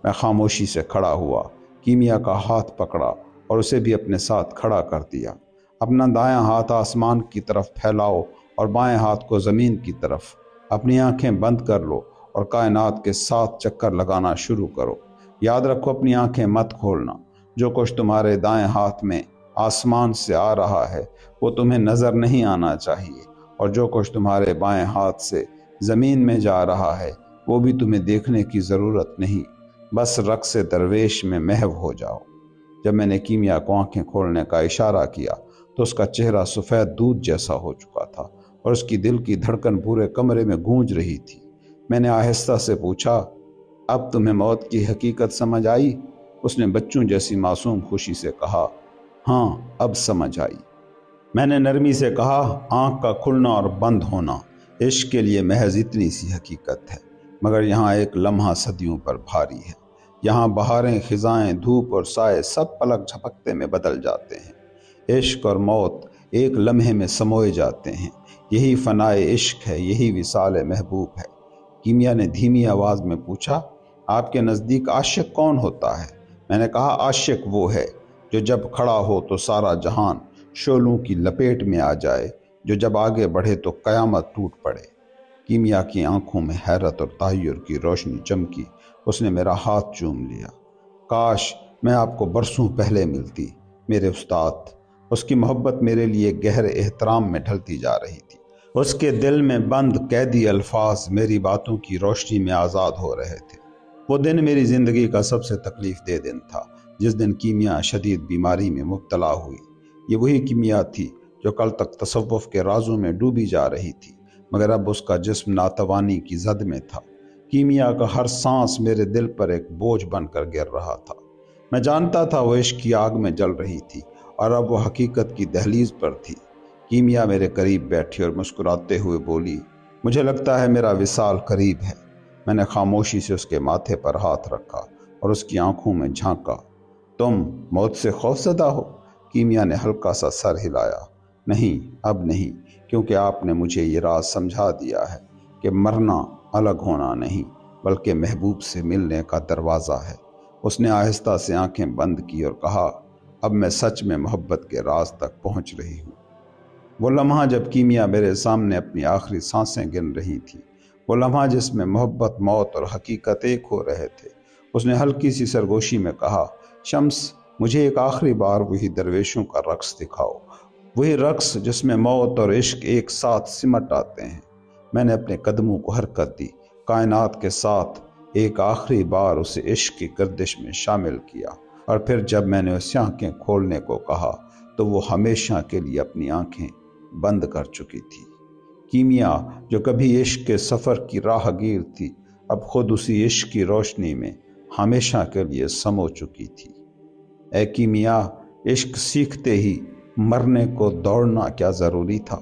میں خاموشی سے کھڑا ہوا، کیمیا کا ہاتھ پکڑا اور اسے بھی اپنے ساتھ کھڑا کر دیا۔ اپنا دایاں ہاتھ آسمان کی طرف پھیلاؤ اور بائیں ہاتھ کو زمین کی طرف۔ اپنی آنکھیں بند کر لو اور کائنات کے 7 چکر لگانا شروع کرو۔ یاد رکھو اپنی آنکھیں مت کھولنا۔ جو کچھ تمہارے دائیں ہاتھ میں آسمان سے آ رہا ہے وہ تمہیں نظر نہیں آنا چاہیے، اور جو کچھ تمہارے بائیں ہاتھ سے زمین میں جا رہا ہے وہ بھی تمہیں دیکھنے کی ضرورت نہیں، بس رقص درویش میں محو ہو جاؤ۔ جب میں نے کیمیا کو آنکھیں کھولنے کا اشارہ کیا تو اس کا چہرہ سفید دودھ جیسا ہو چکا تھا اور اس کی دل کی دھڑکن پورے کمرے میں گونج رہی تھی۔ میں نے آہستہ سے پوچھا، اب تمہیں موت کی حقیقت سمجھ آئی؟ اس نے بچوں جیسی معصوم خوشی سے کہا، ہاں اب سمجھ آئی۔ میں نے نرمی سے کہا، آنکھ کا کھلنا اور بند ہونا عشق کے لیے محض اتنی سی حقیقت ہے، مگر یہاں ایک لمحہ صدیوں پر بھاری ہے۔ یہاں بہاریں، خزائیں، دھوپ اور سائے سب پلک جھپکتے میں بدل جاتے ہیں۔ عشق اور موت ایک لمحے میں سموئے جاتے ہیں۔ یہی فنائے عشق ہے، یہی وصال محبوب ہے۔ کیمیا نے دھیمی آواز میں پوچھا، آپ کے نزدیک عاشق کون ہوتا ہے؟ میں نے کہا، عاشق وہ ہے جو جب کھڑا ہو تو سارا جہان شعلوں کی لپیٹ میں آ جائے، جو جب آگے بڑھے تو قیامت ٹوٹ پڑے۔ کیمیا کی آنکھوں میں حیرت اور تحیر کی روشنی چمکی۔ اس نے میرا ہاتھ چوم لیا۔ کاش میں آپ کو برسوں پہلے ملتی میرے استاد۔ اس کی محبت میرے لیے گہرے احترام میں ڈھلتی جا رہی تھی۔ اس کے دل میں بند قیدی الفاظ میری باتوں کی روشنی میں آزاد ہو رہے تھے۔ وہ دن میری زندگی کا سب سے تکلیف دہ دن تھا، جس دن کیمیا شدید بیماری میں مبتلا ہوئی۔ یہ وہی کیمیا تھی جو کل تک تصوف کے رازوں میں ڈوبی جا رہی تھی، مگر اب اس کا جسم ناتوانی کی زد میں تھا۔ کیمیا کا ہر سانس میرے دل پر ایک بوجھ بن کر گر رہا تھا۔ میں جانتا تھا وہ عشق کی آگ میں جل رہی تھی اور اب وہ حقیقت کی دہلیز پر تھی۔ کیمیا میرے قریب بیٹھی اور مسکراتے ہوئے بولی، مجھے لگتا ہے میرا وصال قریب ہے۔ میں نے خاموشی سے اس کے ماتھے پر ہاتھ رکھا اور اس کی آنکھوں میں جھانکا۔ تم موت سے خوفزدہ ہو؟ کیمیا نے ہلکا سا سر ہلایا۔ نہیں، اب نہیں، کیونکہ آپ نے مجھے یہ راز سمجھا دیا ہے کہ مرنا الگ ہونا نہیں بلکہ محبوب سے ملنے کا دروازہ ہے۔ اس نے آہستہ سے آنکھیں بند کی اور کہا، اب میں سچ میں محبت کے راز تک پہنچ رہی ہوں۔ وہ لمحہ جب کیمیا میرے سامنے اپنی آخری سانسیں گن رہی تھی، وہ لمحہ جس میں محبت، موت اور حقیقت ایک ہو رہے تھے، اس نے ہلکی سی سرگوشی میں کہا، شمس، مجھے ایک آخری بار وہی درویشوں کا رقص دکھاؤ، وہی رقص جس میں موت اور عشق ایک ساتھ سمٹ آتے ہیں۔ میں نے اپنے قدموں کو حرکت دی۔ کائنات کے ساتھ ایک آخری بار اسے عشق کی گردش میں شامل کیا، اور پھر جب میں نے اسے آنکھیں کھولنے کو کہا تو وہ ہمیشہ کے لیے اپنی آنکھیں بند کر چکی تھی۔ کیمیا جو کبھی عشق کے سفر کی راہ گیر تھی، اب خود اسی عشق کی روشنی میں ہمیشہ کے لیے سمو چکی تھی۔ اے کیمیا، عشق سیکھتے ہی مرنے کو دوڑنا کیا ضروری تھا؟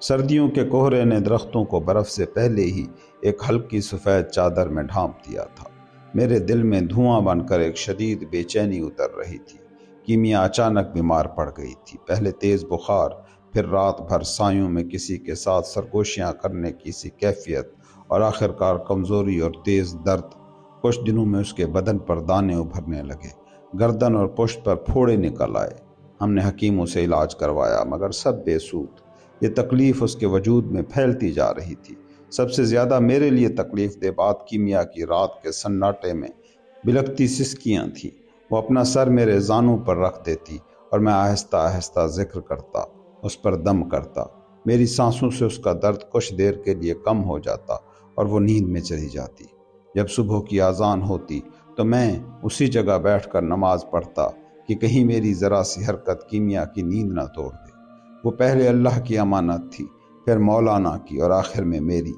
سردیوں کے کوہرے نے درختوں کو برف سے پہلے ہی ایک ہلکی سفید چادر میں ڈھانپ دیا تھا۔ میرے دل میں دھواں بن کر ایک شدید بے چینی اتر رہی تھی۔ کیمیا اچانک بیمار پڑ گئی تھی، پہلے تیز بخار، پھر رات بھر سایوں میں کسی کے ساتھ سرگوشیاں کرنے کی سی کیفیت، اور آخرکار کمزوری اور تیز درد۔ کچھ دنوں میں اس کے بدن پر دانے ابھرنے لگے، گردن اور پشت پر پھوڑے نکل آئے۔ ہم نے حکیموں سے علاج کروایا مگر سب بے سود۔ یہ تکلیف اس کے وجود میں پھیلتی جا رہی تھی۔ سب سے زیادہ میرے لیے تکلیف دہ بات کیمیا کی رات کے سناٹے میں بلکتی سسکیاں تھیں۔ وہ اپنا سر میرے زانوں پر رکھ دیتی اور میں آہستہ آہستہ ذکر کرتا، اس پر دم کرتا۔ میری سانسوں سے اس کا درد کچھ دیر کے لیے کم ہو جاتا اور وہ نیند میں چلی جاتی۔ جب صبح کی اذان ہوتی تو میں اسی جگہ بیٹھ کر نماز پڑھتا کہ کہیں میری ذرا سی حرکت کیمیا کی نیند نہ توڑ دے۔ وہ پہلے اللہ کی امانت تھی، پھر مولانا کی، اور آخر میں میری۔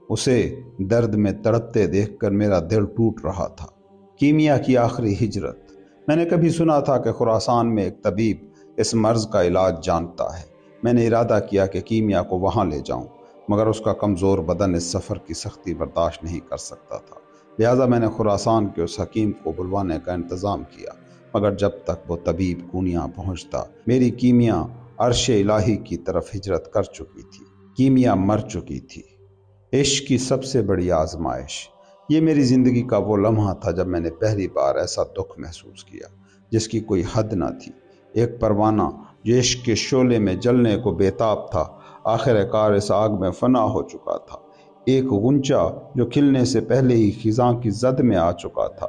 اسے درد میں تڑپتے دیکھ کر میرا دل ٹوٹ رہا تھا۔ کیمیا کی آخری ہجرت۔ میں نے کبھی سنا تھا کہ خراسان میں ایک طبیب اس مرض کا علاج جانتا ہے۔ میں نے ارادہ کیا کہ کیمیا کو وہاں لے جاؤں، مگر اس کا کمزور بدن اس سفر کی سختی برداشت نہیں کر سکتا تھا۔ لہٰذا میں نے خراسان کے اس حکیم کو بلوانے کا انتظام کیا، مگر جب تک وہ طبیب کونیا پہنچتا میری کیمیا عرش الہی کی طرف ہجرت کر چکی تھی۔ کیمیا مر چکی تھی۔ عشق کی سب سے بڑی آزمائش۔ یہ میری زندگی کا وہ لمحہ تھا جب میں نے پہلی بار ایسا دکھ محسوس کیا جس کی کوئی حد نہ تھی۔ ایک پروانہ جو عشق کے شعلے میں جلنے کو بےتاب تھا، آخر کار اس آگ میں فنا ہو چکا تھا۔ ایک غنچہ جو کھلنے سے پہلے ہی خزاں کی زد میں آ چکا تھا۔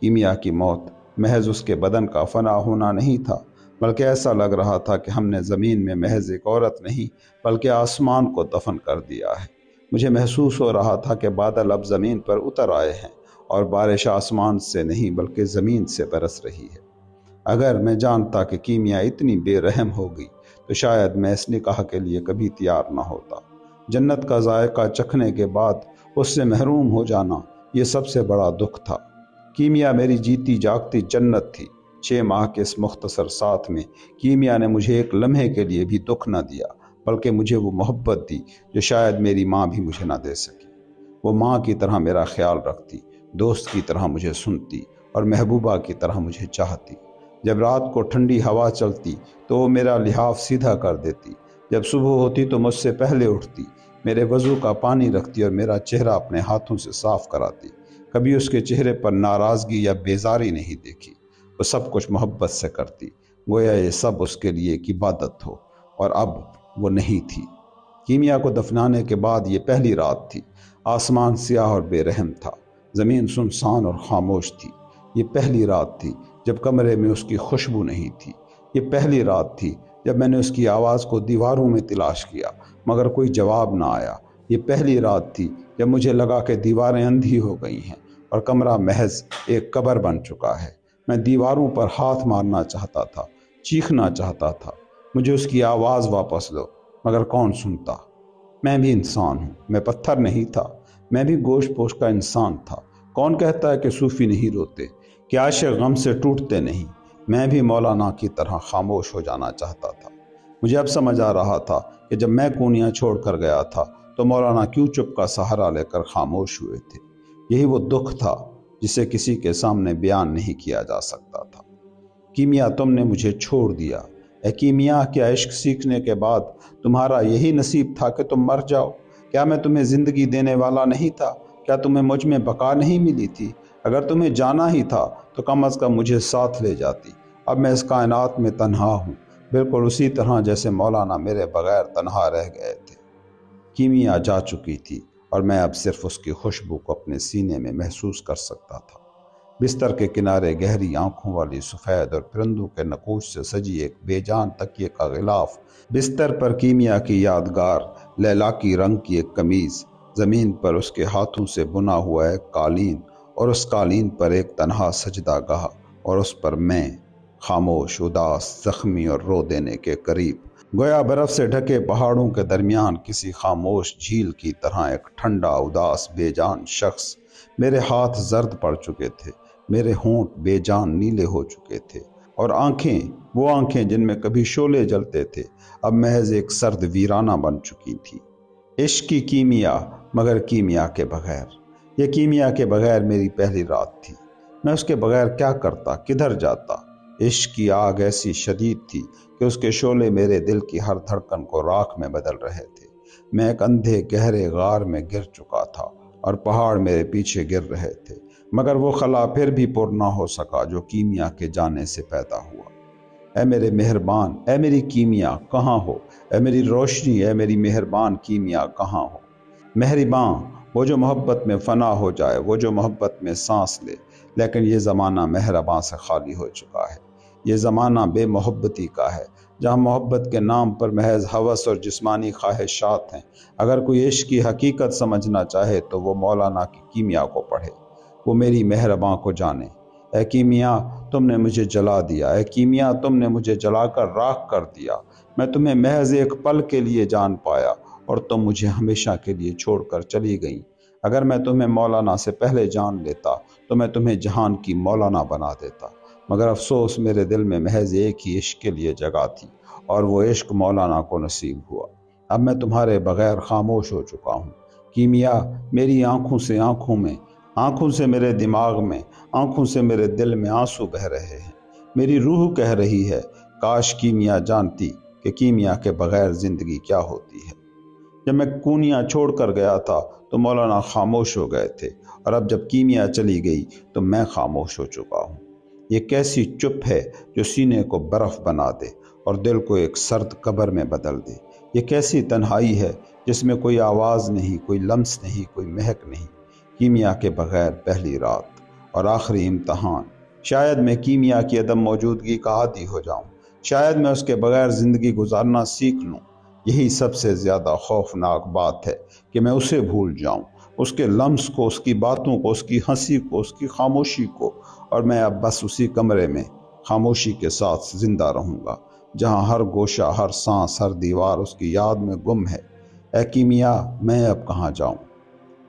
کیمیا کی موت محض اس کے بدن کا فنا ہونا نہیں تھا، بلکہ ایسا لگ رہا تھا کہ ہم نے زمین میں محض ایک عورت نہیں بلکہ آسمان کو دفن کر دیا ہے۔ مجھے محسوس ہو رہا تھا کہ بادل اب زمین پر اتر آئے ہیں اور بارش آسمان سے نہیں بلکہ زمین سے برس رہی ہے۔ اگر میں جانتا کہ کیمیا اتنی بے رحم ہوگی تو شاید میں اس نکاح کے لیے کبھی تیار نہ ہوتا۔ جنت کا ذائقہ چکھنے کے بعد اس سے محروم ہو جانا یہ سب سے بڑا دکھ تھا۔ کیمیا میری جیتی جاگتی جنت تھی۔ 6 ماہ کے اس مختصر ساتھ میں کیمیا نے مجھے ایک لمحے کے لیے بھی دکھ نہ دیا، بلکہ مجھے وہ محبت دی جو شاید میری ماں بھی مجھے نہ دے سکی۔ وہ ماں کی طرح میرا خیال رکھتی، دوست کی طرح مجھے سنتی اور محبوبہ کی طرح مجھے چاہتی۔ جب رات کو ٹھنڈی ہوا چلتی تو وہ میرا لحاف سیدھا کر دیتی، جب صبح ہوتی تو مجھ سے پہلے اٹھتی، میرے وضو کا پانی رکھتی اور میرا چہرہ اپنے ہاتھوں سے صاف کراتی۔ کبھی اس کے چہرے پر ناراضگی یا بیزاری نہیں دیکھی۔ وہ سب کچھ محبت سے کرتی، گویا یہ سب اس کے لیے ایک عبادت ہو، اور اب وہ نہیں تھی۔ کیمیا کو دفنانے کے بعد یہ پہلی رات تھی۔ آسمان سیاہ اور بے رحم تھا، زمین سنسان اور خاموش تھی۔ یہ پہلی رات تھی جب کمرے میں اس کی خوشبو نہیں تھی۔ یہ پہلی رات تھی جب میں نے اس کی آواز کو دیواروں میں تلاش کیا مگر کوئی جواب نہ آیا۔ یہ پہلی رات تھی جب مجھے لگا کہ دیواریں اندھی ہو گئی ہیں اور کمرہ محض ایک قبر بن چکا ہے۔ میں دیواروں پر ہاتھ مارنا چاہتا تھا، چیخنا چاہتا تھا، مجھے اس کی آواز واپس دو، مگر کون سنتا؟ میں بھی انسان ہوں، میں پتھر نہیں تھا، میں بھی گوشت پوش کا انسان تھا۔ کون کہتا ہے کہ صوفی نہیں روتے، کہ عاشق غم سے ٹوٹتے نہیں؟ میں بھی مولانا کی طرح خاموش ہو جانا چاہتا تھا۔ مجھے اب سمجھ آ رہا تھا کہ جب میں کونیاں چھوڑ کر گیا تھا تو مولانا کیوں چپ کا سہارا لے کر خاموش ہوئے تھے۔ یہی وہ دکھ تھا جسے کسی کے سامنے بیان نہیں کیا جا سکتا تھا۔ کیمیا، تم نے مجھے چھوڑ دیا۔ اے کیمیا، کیا عشق سیکھنے کے بعد تمہارا یہی نصیب تھا کہ تم مر جاؤ؟ کیا میں تمہیں زندگی دینے والا نہیں تھا؟ کیا تمہیں مجھ میں بقا نہیں ملی تھی؟ اگر تمہیں جانا ہی تھا تو کم از کم مجھے ساتھ لے جاتی۔ اب میں اس کائنات میں تنہا ہوں، بالکل اسی طرح جیسے مولانا میرے بغیر تنہا رہ گئے تھے۔ کیمیا جا چکی تھی اور میں اب صرف اس کی خوشبو کو اپنے سینے میں محسوس کر سکتا تھا۔ بستر کے کنارے گہری آنکھوں والی سفید اور پرندوں کے نقوش سے سجی ایک بے جان تکیے کا غلاف، بستر پر کیمیا کی یادگار لیلا کی رنگ کی ایک قمیض، زمین پر اس کے ہاتھوں سے بنا ہوا ایک قالین، اور اس قالین پر ایک تنہا سجدہ گاہ، اور اس پر میں خاموش، اداس، زخمی اور رو دینے کے قریب، گویا برف سے ڈھکے پہاڑوں کے درمیان کسی خاموش جھیل کی طرح ایک ٹھنڈا، اداس، بے جان شخص۔ میرے ہاتھ زرد پڑ چکے تھے، میرے ہونٹ بے جان نیلے ہو چکے تھے، اور آنکھیں، وہ آنکھیں جن میں کبھی شعلے جلتے تھے، اب محض ایک سرد ویرانہ بن چکی تھی۔ عشق کی کیمیا، مگر کیمیا کے بغیر۔ یہ کیمیا کے بغیر میری پہلی رات تھی۔ میں اس کے بغیر کیا کرتا، کدھر جاتا؟ عشق کی آگ ایسی شدید تھی کہ اس کے شعلے میرے دل کی ہر دھڑکن کو راکھ میں بدل رہے تھے۔ میں ایک اندھے گہرے غار میں گر چکا تھا اور پہاڑ میرے پیچھے گر رہے تھے، مگر وہ خلا پھر بھی پر نہ ہو سکا جو کیمیا کے جانے سے پیدا ہوا۔ اے میرے مہربان، اے میری کیمیا کہاں ہو؟ اے میری روشنی، اے میری مہربان کیمیا کہاں ہو؟ مہربان، وہ جو محبت میں فنا ہو جائے، وہ جو محبت میں سانس لے، لیکن یہ زمانہ مہربان سے خالی ہو چکا ہے۔ یہ زمانہ بے محبتی کا ہے، جہاں محبت کے نام پر محض ہوس اور جسمانی خواہشات ہیں۔ اگر کوئی عشق کی حقیقت سمجھنا چاہے تو وہ مولانا کی کیمیا کو پڑھے، وہ میری مہربان کو جانے۔ اے کیمیا، تم نے مجھے جلا دیا، اے کیمیا، تم نے مجھے جلا کر راکھ کر دیا۔ میں تمہیں محض ایک پل کے لیے جان پایا اور تم مجھے ہمیشہ کے لیے چھوڑ کر چلی گئیں۔ اگر میں تمہیں مولانا سے پہلے جان لیتا تو میں تمہیں جہان کی مولانا بنا دیتا، مگر افسوس میرے دل میں محض ایک ہی عشق کے لیے جگہ تھی، اور وہ عشق مولانا کو نصیب ہوا۔ اب میں تمہارے بغیر خاموش ہو چکا ہوں۔ کیمیا، میری آنکھوں سے آنکھوں میں، آنکھوں سے میرے دماغ میں، آنکھوں سے میرے دل میں آنسو بہہ رہے ہیں۔ میری روح کہہ رہی ہے، کاش کیمیا جانتی کہ کیمیا کے بغیر زندگی کیا ہوتی ہے۔ جب میں کونیاں چھوڑ کر گیا تھا تو مولانا خاموش ہو گئے تھے، اور اب جب کیمیا چلی گئی تو میں خاموش ہو چکا ہوں۔ یہ کیسی چپ ہے جو سینے کو برف بنا دے اور دل کو ایک سرد قبر میں بدل دے۔ یہ کیسی تنہائی ہے جس میں کوئی آواز نہیں، کوئی لمس نہیں، کوئی مہک نہیں۔ کیمیا کے بغیر پہلی رات اور آخری امتحان۔ شاید میں کیمیا کی عدم موجودگی کا عادی ہو جاؤں، شاید میں اس کے بغیر زندگی گزارنا سیکھ لوں۔ یہی سب سے زیادہ خوفناک بات ہے کہ میں اسے بھول جاؤں، اس کے لمس کو، اس کی باتوں کو، اس کی ہنسی کو، اس کی خاموشی کو، اور میں اب بس اسی کمرے میں خاموشی کے ساتھ زندہ رہوں گا، جہاں ہر گوشہ، ہر سانس، ہر دیوار اس کی یاد میں گم ہے۔ اے کیمیا، میں اب کہاں جاؤں؟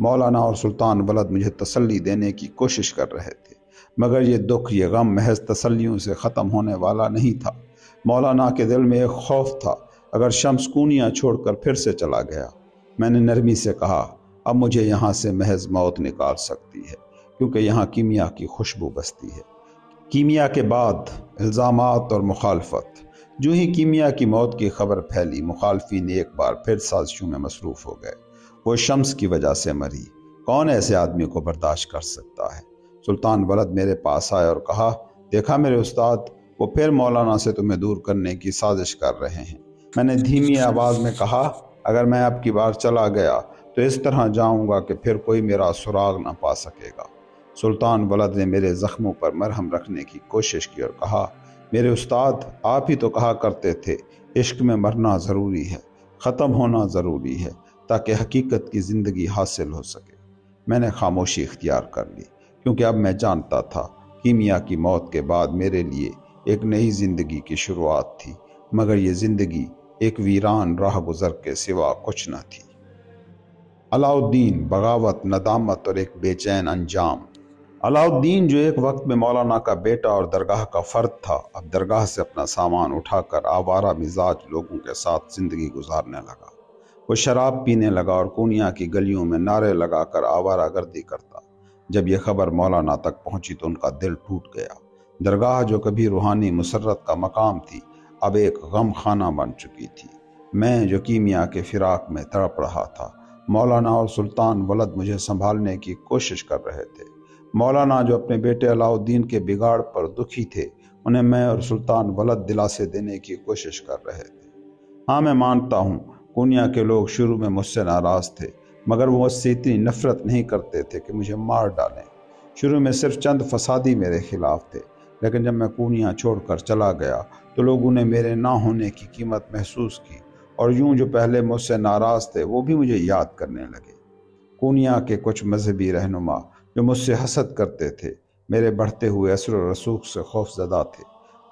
مولانا اور سلطان ولد مجھے تسلی دینے کی کوشش کر رہے تھے، مگر یہ دکھ، یہ غم محض تسلیوں سے ختم ہونے والا نہیں تھا۔ مولانا کے دل میں ایک خوف تھا، اگر شمس کونیاں چھوڑ کر پھر سے چلا گیا۔ میں نے نرمی سے کہا، اب مجھے یہاں سے محض موت نکال سکتی ہے، کیونکہ یہاں کیمیا کی خوشبو بستی ہے۔ کیمیا کے بعد الزامات اور مخالفت۔ جو ہی کیمیا کی موت کی خبر پھیلی، مخالفین ایک بار پھر سازشوں میں مصروف ہو گئے۔ وہ شمس کی وجہ سے مری، کون ایسے آدمی کو برداشت کر سکتا ہے؟ سلطان ولد میرے پاس آئے اور کہا، دیکھا میرے استاد، وہ پھر مولانا سے تمہیں دور کرنے کی سازش کر رہے ہیں۔ میں نے دھیمی آواز میں کہا، اگر میں اب کی بار چلا گیا تو اس طرح جاؤں گا کہ پھر کوئی میرا سراغ نہ پا سکے گا۔ سلطان ولد نے میرے زخموں پر مرہم رکھنے کی کوشش کی اور کہا، میرے استاد، آپ ہی تو کہا کرتے تھے عشق میں مرنا ضروری ہے، ختم ہونا ضروری ہے، تاکہ حقیقت کی زندگی حاصل ہو سکے۔ میں نے خاموشی اختیار کر لی، کیونکہ اب میں جانتا تھا کیمیا کی موت کے بعد میرے لیے ایک نئی زندگی کی شروعات تھی، مگر یہ زندگی ایک ویران راہ گزر کے سوا کچھ نہ تھی۔ علاؤالدین، بغاوت، ندامت اور ایک بے چین انجام۔ علاؤالدین، جو ایک وقت میں مولانا کا بیٹا اور درگاہ کا فرد تھا، اب درگاہ سے اپنا سامان اٹھا کر آوارہ مزاج لوگوں کے ساتھ زندگی گزارنے لگا۔ وہ شراب پینے لگا اور کونیا کی گلیوں میں نعرے لگا کر آوارہ گردی کرتا۔ جب یہ خبر مولانا تک پہنچی تو ان کا دل ٹوٹ گیا۔ درگاہ جو کبھی روحانی مسرت کا مقام تھی، اب ایک غم خانہ بن چکی تھی۔ میں جو کیمیا کے فراق میں تڑپ رہا تھا، مولانا اور سلطان ولد مجھے سنبھالنے کی کوشش کر رہے تھے۔ مولانا جو اپنے بیٹے علاؤالدین کے بگاڑ پر دکھی تھے، انہیں میں اور سلطان ولد دلاسے دینے کی کوشش کر رہے تھے۔ ہاں، میں مانتا ہوں کونیا کے لوگ شروع میں مجھ سے ناراض تھے، مگر وہ مجھ سے اتنی نفرت نہیں کرتے تھے کہ مجھے مار ڈالیں۔ شروع میں صرف چند فسادی میرے خلاف تھے، لیکن جب میں کونیا چھوڑ کر چلا گیا تو لوگوں نے میرے نہ ہونے کی قیمت محسوس کی، اور یوں جو پہلے مجھ سے ناراض تھے وہ بھی مجھے یاد کرنے لگے۔ कूनिया के कुछ मजहबी रहनुमा जो मुझसे हसद करते थे मेरे बढ़ते हुए असर और रसूख से खौफजदा थे।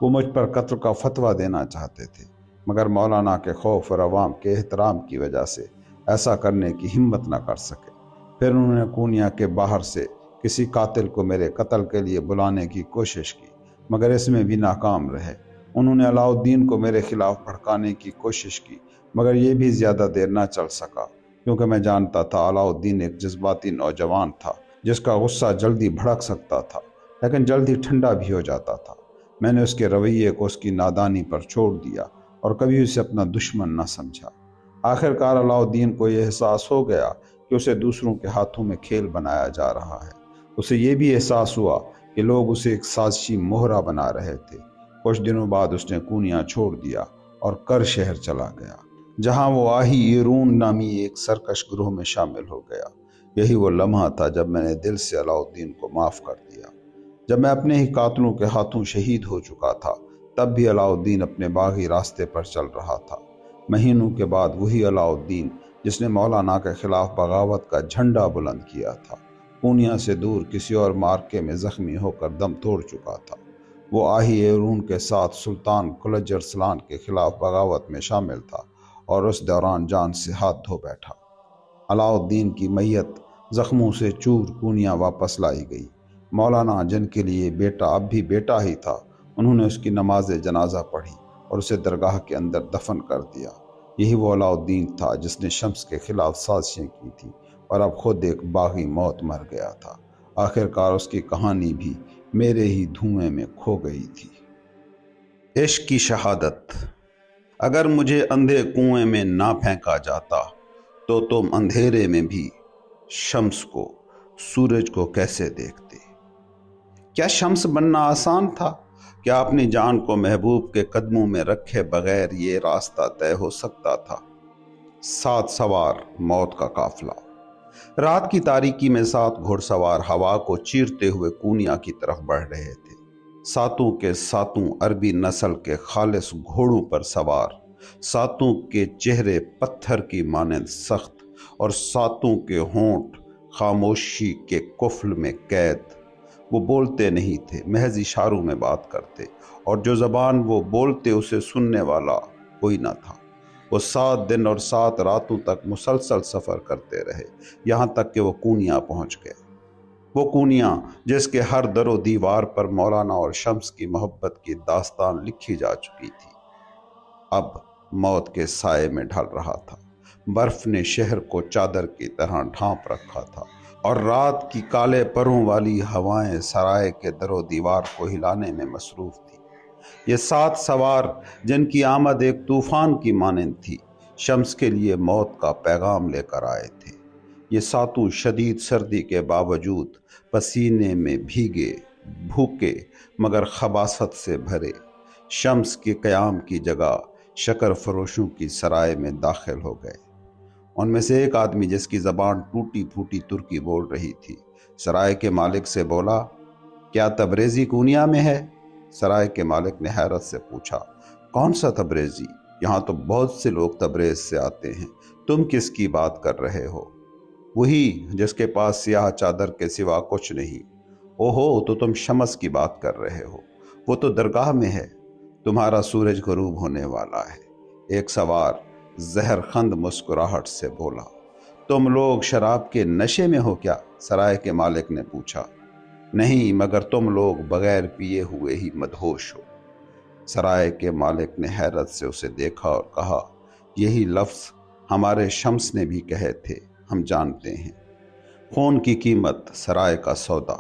वो मुझ पर कत्ल का फतवा देना चाहते थे, मगर मौलाना के खौफ और अवाम के एहतराम की वजह से ऐसा करने की हिम्मत न कर सके। फिर उन्होंने कूनिया के बाहर से किसी कातिल को मेरे कत्ल के लिए बुलाने की कोशिश की, मगर इसमें भी नाकाम रहे। उन्होंने अलाउद्दीन को मेरे खिलाफ भड़काने की कोशिश की, मगर ये भी ज़्यादा देर ना चल सका, क्योंकि मैं जानता था अलाउद्दीन एक जज्बाती नौजवान था जिसका गुस्सा जल्दी भड़क सकता था, लेकिन जल्दी ठंडा भी हो जाता था। मैंने उसके रवैये को उसकी नादानी पर छोड़ दिया और कभी उसे अपना दुश्मन न समझा। आखिरकार अलाउद्दीन को यह एहसास हो गया कि उसे दूसरों के हाथों में खेल बनाया जा रहा है। उसे ये भी एहसास हुआ कि लोग उसे एक साजिशी मोहरा बना रहे थे। कुछ दिनों बाद उसने कूनिया छोड़ दिया और कर शहर चला गया, जहां वो आही ईरून नामी एक सरकश ग्रोह में शामिल हो गया। यही वो लम्हा था जब मैंने दिल से अलाउद्दीन को माफ़ कर दिया। जब मैं अपने ही कातलों के हाथों शहीद हो चुका था, तब भी अलाउद्दीन अपने बागी रास्ते पर चल रहा था। महीनों के बाद वही अलाउद्दीन जिसने मौलाना के खिलाफ बगावत का झंडा बुलंद किया था, कूनिया से दूर किसी और मार्के में जख्मी होकर दम तोड़ चुका था। वो आही ईरून के साथ सुल्तान कुलज अरसलान के खिलाफ बगावत में शामिल था और उस दौरान जान से हाथ धो बैठा। अलाउद्दीन की मैयत जख्मों से चूर कूनिया वापस लाई गई। मौलाना, जिनके लिए बेटा अब भी बेटा ही था, उन्होंने उसकी नमाज जनाजा पढ़ी और उसे दरगाह के अंदर दफन कर दिया। यही वो अलाउद्दीन था जिसने शम्स के खिलाफ साजिशें की थी और अब खुद एक बागी मौत मर गया था। आखिरकार उसकी कहानी भी मेरे ही धुएं में खो गई थी। इश्क की शहादत। अगर मुझे अंधे कुएं में ना फेंका जाता तो तुम अंधेरे में भी शम्स को, सूरज को कैसे देखते? क्या शम्स बनना आसान था? क्या अपनी जान को महबूब के कदमों में रखे बगैर ये रास्ता तय हो सकता था? 7 सवार मौत का काफिला। रात की तारीकी में 7 घुड़सवार हवा को चीरते हुए कूनिया की तरफ बढ़ रहे थे। 7 के 7 अरबी नस्ल के खालिस घोड़ों पर सवार, 7 के चेहरे पत्थर की मानंद सख्त और 7 के होंठ खामोशी के कुफ्ल में कैद। वो बोलते नहीं थे, महज इशारों में बात करते, और जो ज़बान वो बोलते उसे सुनने वाला कोई ना था। वो 7 दिन और 7 रातों तक मुसलसल सफ़र करते रहे, यहाँ तक कि वो कूनिया पहुँच गए। वो कूनिया जिसके हर दरो दीवार पर मौलाना और शम्स की मोहब्बत की दास्तान लिखी जा चुकी थी, अब मौत के साए में ढल रहा था। बर्फ ने शहर को चादर की तरह ढांप रखा था और रात की काले परों वाली हवाएं सराय के दरो दीवार को हिलाने में मसरूफ थी। ये 7 सवार जिनकी आमद एक तूफान की मानंद थी, शम्स के लिए मौत का पैगाम लेकर आए थे। ये 7 शदीद सर्दी के बावजूद पसीने में भीगे, भूखे, मगर खबासत से भरे, शम्स के क़याम की जगह शकर फरोशों की सराय में दाखिल हो गए। उनमें से एक आदमी, जिसकी ज़बान टूटी फूटी तुर्की बोल रही थी, सराय के मालिक से बोला, क्या तबरेज़ी कूनिया में है? सराय के मालिक ने हैरत से पूछा, कौन सा तबरेज़ी? यहाँ तो बहुत से लोग तबरेज़ से आते हैं, तुम किसकी बात कर रहे हो? वही जिसके पास सियाह चादर के सिवा कुछ नहीं। ओहो, तो तुम शम्स की बात कर रहे हो, वो तो दरगाह में है, तुम्हारा सूरज गरूब होने वाला है। एक सवार जहरखंद मुस्कुराहट से बोला। तुम लोग शराब के नशे में हो क्या? सराय के मालिक ने पूछा। नहीं, मगर तुम लोग बगैर पिए हुए ही मदहोश हो। सराय के मालिक ने हैरत से उसे देखा और कहा, यही लफ्ज़ हमारे शम्स ने भी कहे थे, हम जानते हैं। खून की कीमत, सराय का सौदा।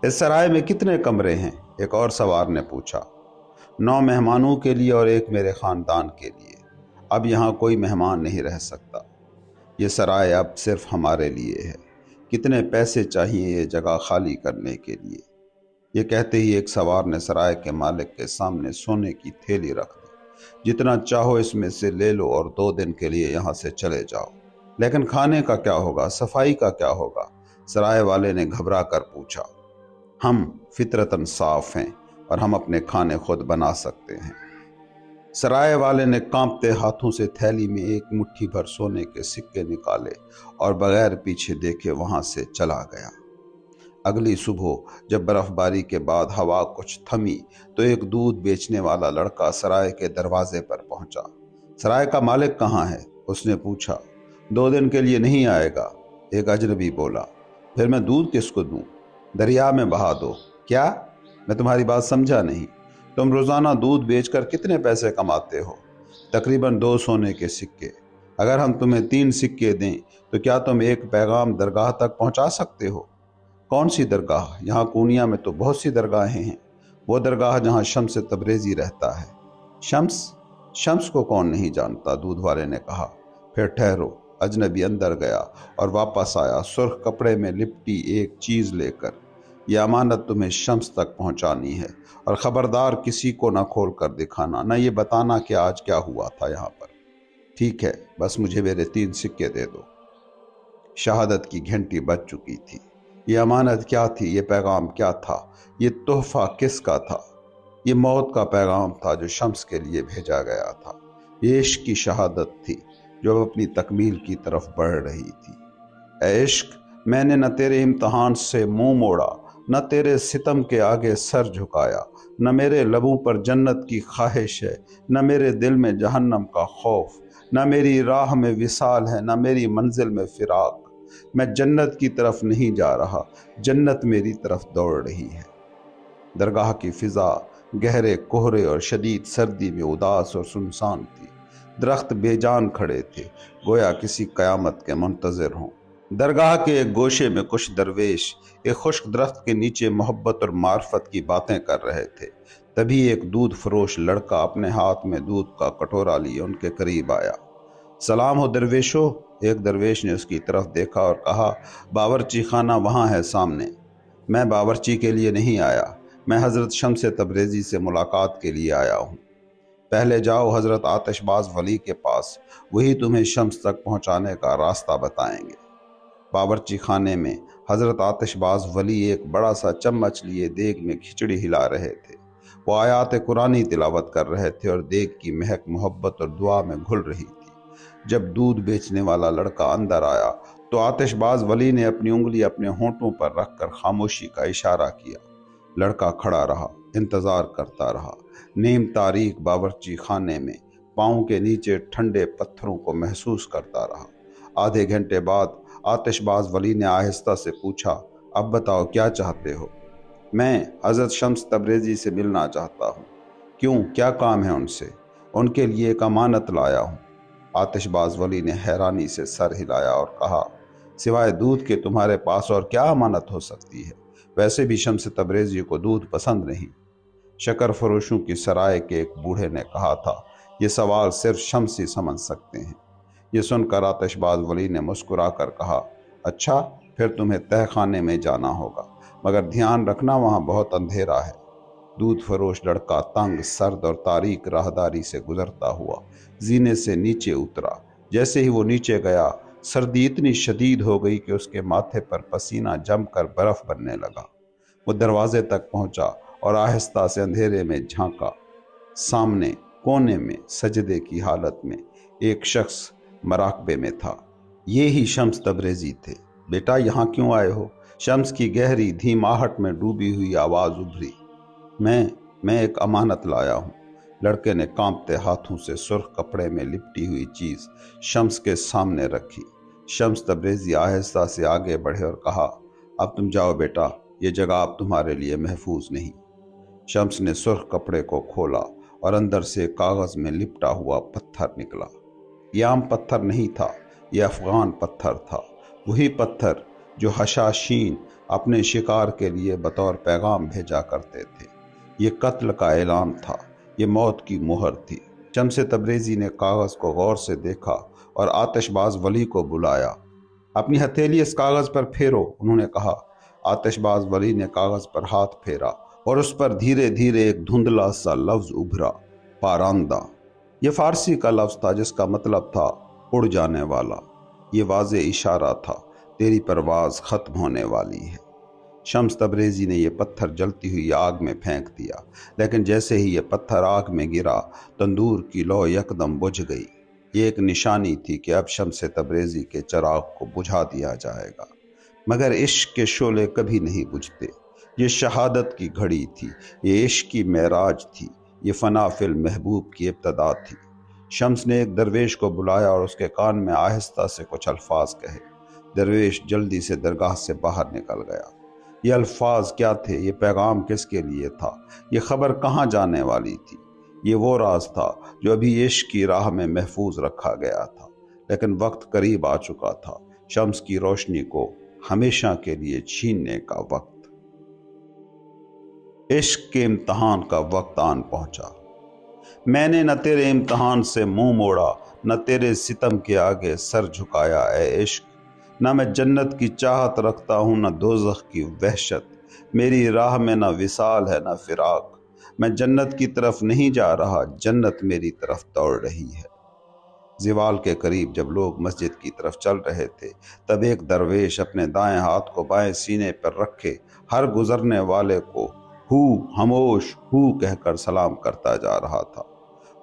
इस सराय में कितने कमरे हैं? एक और सवार ने पूछा। 9 मेहमानों के लिए और 1 मेरे ख़ानदान के लिए। अब यहाँ कोई मेहमान नहीं रह सकता। ये सराय अब सिर्फ हमारे लिए है। कितने पैसे चाहिए ये जगह खाली करने के लिए? ये कहते ही एक सवार ने सराय के मालिक के सामने सोने की थैली रख दी। जितना चाहो इसमें से ले लो और 2 दिन के लिए यहाँ से चले जाओ। लेकिन खाने का क्या होगा? सफाई का क्या होगा? सराय वाले ने घबरा कर पूछा। हम फितरतन साफ हैं और हम अपने खाने खुद बना सकते हैं। सराय वाले ने कांपते हाथों से थैली में एक मुट्ठी भर सोने के सिक्के निकाले और बगैर पीछे देखे वहां से चला गया। अगली सुबह जब बर्फबारी के बाद हवा कुछ थमी तो एक दूध बेचने वाला लड़का सराय के दरवाजे पर पहुंचा। सराय का मालिक कहाँ है? उसने पूछा। 2 दिन के लिए नहीं आएगा, एक अजनबी बोला। फिर मैं दूध किसको दूं? दरिया में बहा दो। क्या? मैं तुम्हारी बात समझा नहीं। तुम रोजाना दूध बेचकर कितने पैसे कमाते हो? तकरीबन 2 सोने के सिक्के। अगर हम तुम्हें 3 सिक्के दें तो क्या तुम एक पैगाम दरगाह तक पहुंचा सकते हो? कौन सी दरगाह? यहाँ पूर्णिया में तो बहुत सी दरगाहें हैं। वो दरगाह जहाँ शम्स तबरेज़ी रहता है। शम्स? शम्स को कौन नहीं जानता? दूध वाले ने कहा। फिर ठहरो। अजनबी अंदर गया और वापस आया सुर्ख कपड़े में लिपटी एक चीज़ लेकर। यह अमानत तुम्हें शम्स तक पहुंचानी है और ख़बरदार किसी को ना खोल कर दिखाना, ना ये बताना कि आज क्या हुआ था यहाँ पर। ठीक है, बस मुझे मेरे 3 सिक्के दे दो। शहादत की घंटी बज चुकी थी। ये अमानत क्या थी? ये पैगाम क्या था? ये तोहफा किसका था? ये मौत का पैगाम था जो शम्स के लिए भेजा गया था। ये इश्क की शहादत थी जो अब अपनी तकमील की तरफ बढ़ रही थी। ऐ इश्क, मैंने न तेरे इम्तहान से मुंह मोड़ा, न तेरे सितम के आगे सर झुकाया, न मेरे लबों पर जन्नत की ख्वाहिश है, न मेरे दिल में जहन्नम का खौफ, न मेरी राह में विसाल है, न मेरी मंजिल में फिराक। मैं जन्नत की तरफ नहीं जा रहा, जन्नत मेरी तरफ दौड़ रही है। दरगाह की फिजा गहरे कोहरे और शदीद सर्दी में उदास और सुनसान थी। दरख्त बेजान खड़े थे, गोया किसी कयामत के मुंतज़िर हों। दरगाह के एक गोशे में कुछ दरवेश एक खुश्क दरख्त के नीचे मोहब्बत और मार्फत की बातें कर रहे थे। तभी एक दूध फरोश लड़का अपने हाथ में दूध का कटोरा लिए उनके करीब आया। सलाम हो दरवेशो। एक दरवेश ने उसकी तरफ देखा और कहा, बावर्ची खाना वहाँ है सामने। मैं बावर्ची के लिए नहीं आया, मैं हज़रत शम्स तबरेज़ी से मुलाकात के लिए आया हूँ। पहले जाओ हज़रत आतिशबाज वली के पास, वही तुम्हें शम्स तक पहुँचाने का रास्ता बताएंगे। बावर्ची खाने में हज़रत आतिशबाज वली एक बड़ा सा चम्मच लिए देग में खिचड़ी हिला रहे थे। वो आयात कुरानी तिलावत कर रहे थे और देग की महक मोहब्बत और दुआ में घुल रही थी। जब दूध बेचने वाला लड़का अंदर आया तो आतिशबाज वली ने अपनी उंगली अपने होंठों पर रखकर खामोशी का इशारा किया। लड़का खड़ा रहा, इंतज़ार करता रहा। नीम तारीख बावर्ची खाने में पाँव के नीचे ठंडे पत्थरों को महसूस करता रहा। आधे घंटे बाद आतिशबाज वली ने आहिस्ता से पूछा, अब बताओ क्या चाहते हो? मैं हज़रत शम्स तबरेज़ी से मिलना चाहता हूँ। क्यों, क्या काम है उनसे? उनके लिए एक अमानत लाया हूँ। आतिशबाज वली ने हैरानी से सर हिलाया और कहा, सिवाय दूध के तुम्हारे पास और क्या अमानत हो सकती है? वैसे भी शम्स तबरेज़ी को दूध पसंद नहीं। शक्कर फरोशों की सराय के एक बूढ़े ने कहा था, ये सवाल सिर्फ शम्स ही समझ सकते हैं। ये सुनकर आतिशबाज वली ने मुस्कुरा कर कहा, अच्छा, फिर तुम्हें तह खाने में जाना होगा, मगर ध्यान रखना वहाँ बहुत अंधेरा है। दूध फरोश लड़का तंग, सर्द और तारीक राहदारी से गुजरता हुआ जीने से नीचे उतरा। जैसे ही वो नीचे गया, सर्दी इतनी शदीद हो गई कि उसके माथे पर पसीना जमकर बर्फ बनने लगा। वो दरवाजे तक पहुंचा और आहिस्ता से अंधेरे में झांका। सामने कोने में सजदे की हालत में एक शख्स मराकबे में था। ये ही शम्स तबरेज़ी थे। बेटा, यहाँ क्यों आए हो? शम्स की गहरी धीमाहट में डूबी हुई आवाज़ उभरी। मैं एक अमानत लाया हूँ। लड़के ने कांपते हाथों से सुर्ख कपड़े में लिपटी हुई चीज़ शम्स के सामने रखी। शम्स तबरेज़ी आहिस्ता से आगे बढ़े और कहा, अब तुम जाओ बेटा, ये जगह अब तुम्हारे लिए महफूज नहीं। शम्स ने सुर्ख कपड़े को खोला और अंदर से कागज़ में लिपटा हुआ पत्थर निकला। यह आम पत्थर नहीं था, यह अफ़गान पत्थर था। वही पत्थर जो हशाशीन अपने शिकार के लिए बतौर पैगाम भेजा करते थे। ये कत्ल का ऐलान था, ये मौत की मुहर थी। शम्स तबरेज़ी ने कागज़ को गौर से देखा और आतिशबाज वली को बुलाया। अपनी हथेली इस कागज़ पर फेरो, उन्होंने कहा। आतिशबाज वली ने कागज़ पर हाथ फेरा और उस पर धीरे धीरे एक धुंधला सा लफ्ज़ उभरा, पारांदा। ये फारसी का लफ्ज़ था जिसका मतलब था उड़ जाने वाला। ये वाज़े इशारा था, तेरी परवाज़ ख़त्म होने वाली है। शम्स तबरेज़ी ने यह पत्थर जलती हुई आग में फेंक दिया, लेकिन जैसे ही यह पत्थर आग में गिरा, तंदूर की लौ यकदम बुझ गई। ये एक निशानी थी कि अब शम्स तबरेज़ी के चिराग को बुझा दिया जाएगा। मगर इश्क के शोले कभी नहीं बुझते। ये शहादत की घड़ी थी, ये इश्क की मेराज थी, ये फना फिल महबूब की इब्तदा थी। शम्स ने एक दरवेश को बुलाया और उसके कान में आहिस्ता से कुछ अल्फाज कहे। दरवेश जल्दी से दरगाह से बाहर निकल गया। ये अल्फाज क्या थे? ये पैगाम किसके लिए था? ये खबर कहाँ जाने वाली थी? ये वो राज था जो अभी इश्क की राह में महफूज रखा गया था, लेकिन वक्त करीब आ चुका था। शम्स की रोशनी को हमेशा के लिए छीनने का वक्त। इश्क के इम्तहान का वक्त आन पहुंचा। मैंने न तेरे इम्तहान से मुंह मोड़ा, न तेरे सितम के आगे सर झुकाया ए इश्क। न मैं जन्नत की चाहत रखता हूँ, न दोज़ख की वहशत। मेरी राह में न विसाल है न फिराक। मैं जन्नत की तरफ नहीं जा रहा, जन्नत मेरी तरफ दौड़ रही है। ज़िवाल के करीब जब लोग मस्जिद की तरफ चल रहे थे, तब एक दरवेश अपने दाएं हाथ को बाएं सीने पर रखे हर गुजरने वाले को हू हमोश हू कहकर सलाम करता जा रहा था।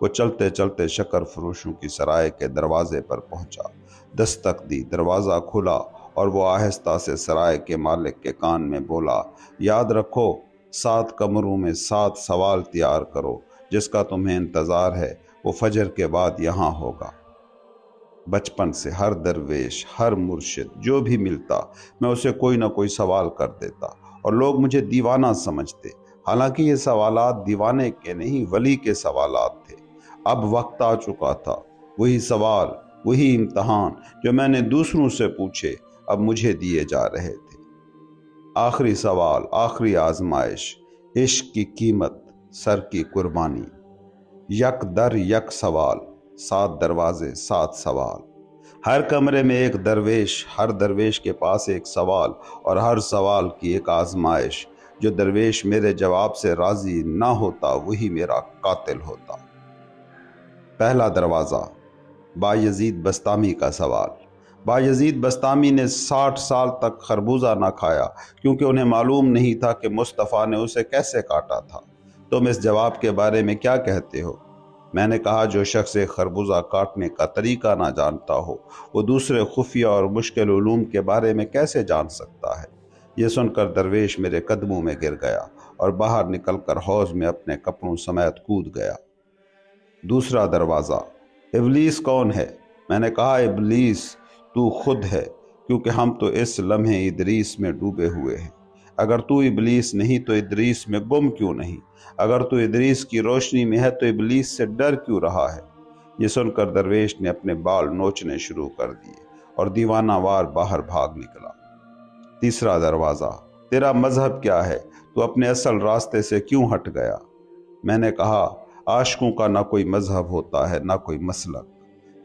वो चलते चलते शक्कर फरोशों की सराय के दरवाजे पर पहुंचा। दस्तक दी, दरवाज़ा खुला और वो आहिस्ता से सराय के मालिक के कान में बोला, याद रखो 7 कमरों में 7 सवाल तैयार करो। जिसका तुम्हें इंतज़ार है वो फजर के बाद यहाँ होगा। बचपन से हर दरवेश, हर मुर्शिद जो भी मिलता, मैं उसे कोई ना कोई सवाल कर देता और लोग मुझे दीवाना समझते। हालांकि ये सवालात दीवाने के नहीं, वली के सवालात थे। अब वक्त आ चुका था। वही सवाल, वही इम्तहान जो मैंने दूसरों से पूछे, अब मुझे दिए जा रहे थे। आखिरी सवाल, आखिरी आजमाइश, इश्क की कीमत, सर की कुर्बानी। यक दर यक सवाल, 7 दरवाजे 7 सवाल। हर कमरे में एक दरवेश, हर दरवेश के पास एक सवाल और हर सवाल की एक आजमाइश। जो दरवेश मेरे जवाब से राजी ना होता, वही मेरा कातिल होता। पहला दरवाज़ा, बायजीद बस्तामी का सवाल। बायजीद बस्तामी ने 60 साल तक खरबूजा ना खाया, क्योंकि उन्हें मालूम नहीं था कि मुस्तफ़ा ने उसे कैसे काटा था। तुम इस जवाब के बारे में क्या कहते हो? मैंने कहा, जो शख्स एक खरबूजा काटने का तरीका ना जानता हो, वो दूसरे खुफिया और मुश्किल उलूम के बारे में कैसे जान सकता है? ये सुनकर दरवेश मेरे कदमों में गिर गया और बाहर निकलकर हौज में अपने कपड़ों समेत कूद गया। दूसरा दरवाज़ा, इब्लीस कौन है? मैंने कहा, इब्लीस तू खुद है, क्योंकि हम तो इस लम्हे इदरीस में डूबे हुए हैं। अगर तू इब्लीस नहीं तो इदरीस में गुम क्यों नहीं? अगर तू इदरीस की रोशनी में है तो इब्लीस से डर क्यों रहा है? ये सुनकर दरवेश ने अपने बाल नोचने शुरू कर दिए और दीवाना वार बाहर भाग निकला। तीसरा दरवाज़ा, तेरा मजहब क्या है? तू अपने असल रास्ते से क्यों हट गया? मैंने कहा, आशिकों का ना कोई मजहब होता है, ना कोई मसलक।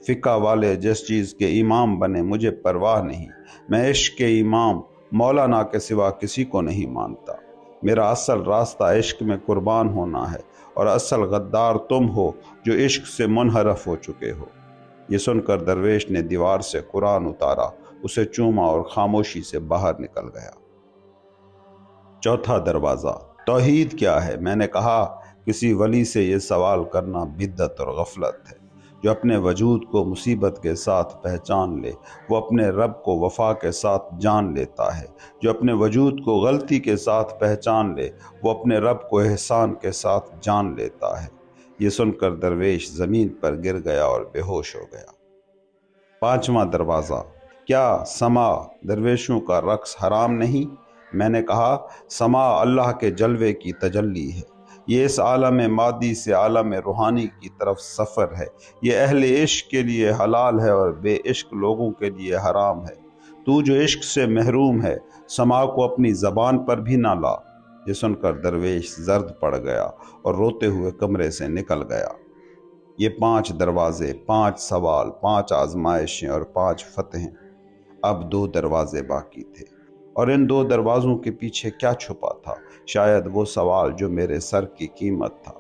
फ़िक़्ह वाले जिस चीज़ के इमाम बने, मुझे परवाह नहीं। मैं इश्क के इमाम मौलाना के सिवा किसी को नहीं मानता। मेरा असल रास्ता इश्क में कुर्बान होना है, और असल गद्दार तुम हो जो इश्क से मुनहरफ हो चुके हो। ये सुनकर दरवेश ने दीवार से कुरान उतारा, उसे चूमा और खामोशी से बाहर निकल गया। चौथा दरवाज़ा, तौहीद क्या है? मैंने कहा, किसी वली से ये सवाल करना बिद्दत और गफलत है। जो अपने वजूद को मुसीबत के साथ पहचान ले, वो अपने रब को वफा के साथ जान लेता है। जो अपने वजूद को गलती के साथ पहचान ले, वो अपने रब को एहसान के साथ जान लेता है। ये सुनकर दरवेश ज़मीन पर गिर गया और बेहोश हो गया। पांचवा दरवाज़ा, क्या समा दरवेशों का रक्स हराम नहीं? मैंने कहा, समा अल्लाह के जलवे की तजल्ली है। ये इस आलम मादी से आलम रूहानी की तरफ सफ़र है। ये अहले इश्क के लिए हलाल है और बे इश्क लोगों के लिए हराम है। तू जो इश्क से महरूम है, समा को अपनी ज़बान पर भी ना ला। ये सुनकर दरवेश जर्द पड़ गया और रोते हुए कमरे से निकल गया। ये 5 दरवाजे, 5 सवाल, 5 आजमाइशें और 5 फतहें। अब 2 दरवाजे बाकी थे, और इन 2 दरवाज़ों के पीछे क्या छुपा था? शायद वो सवाल जो मेरे सर की कीमत था,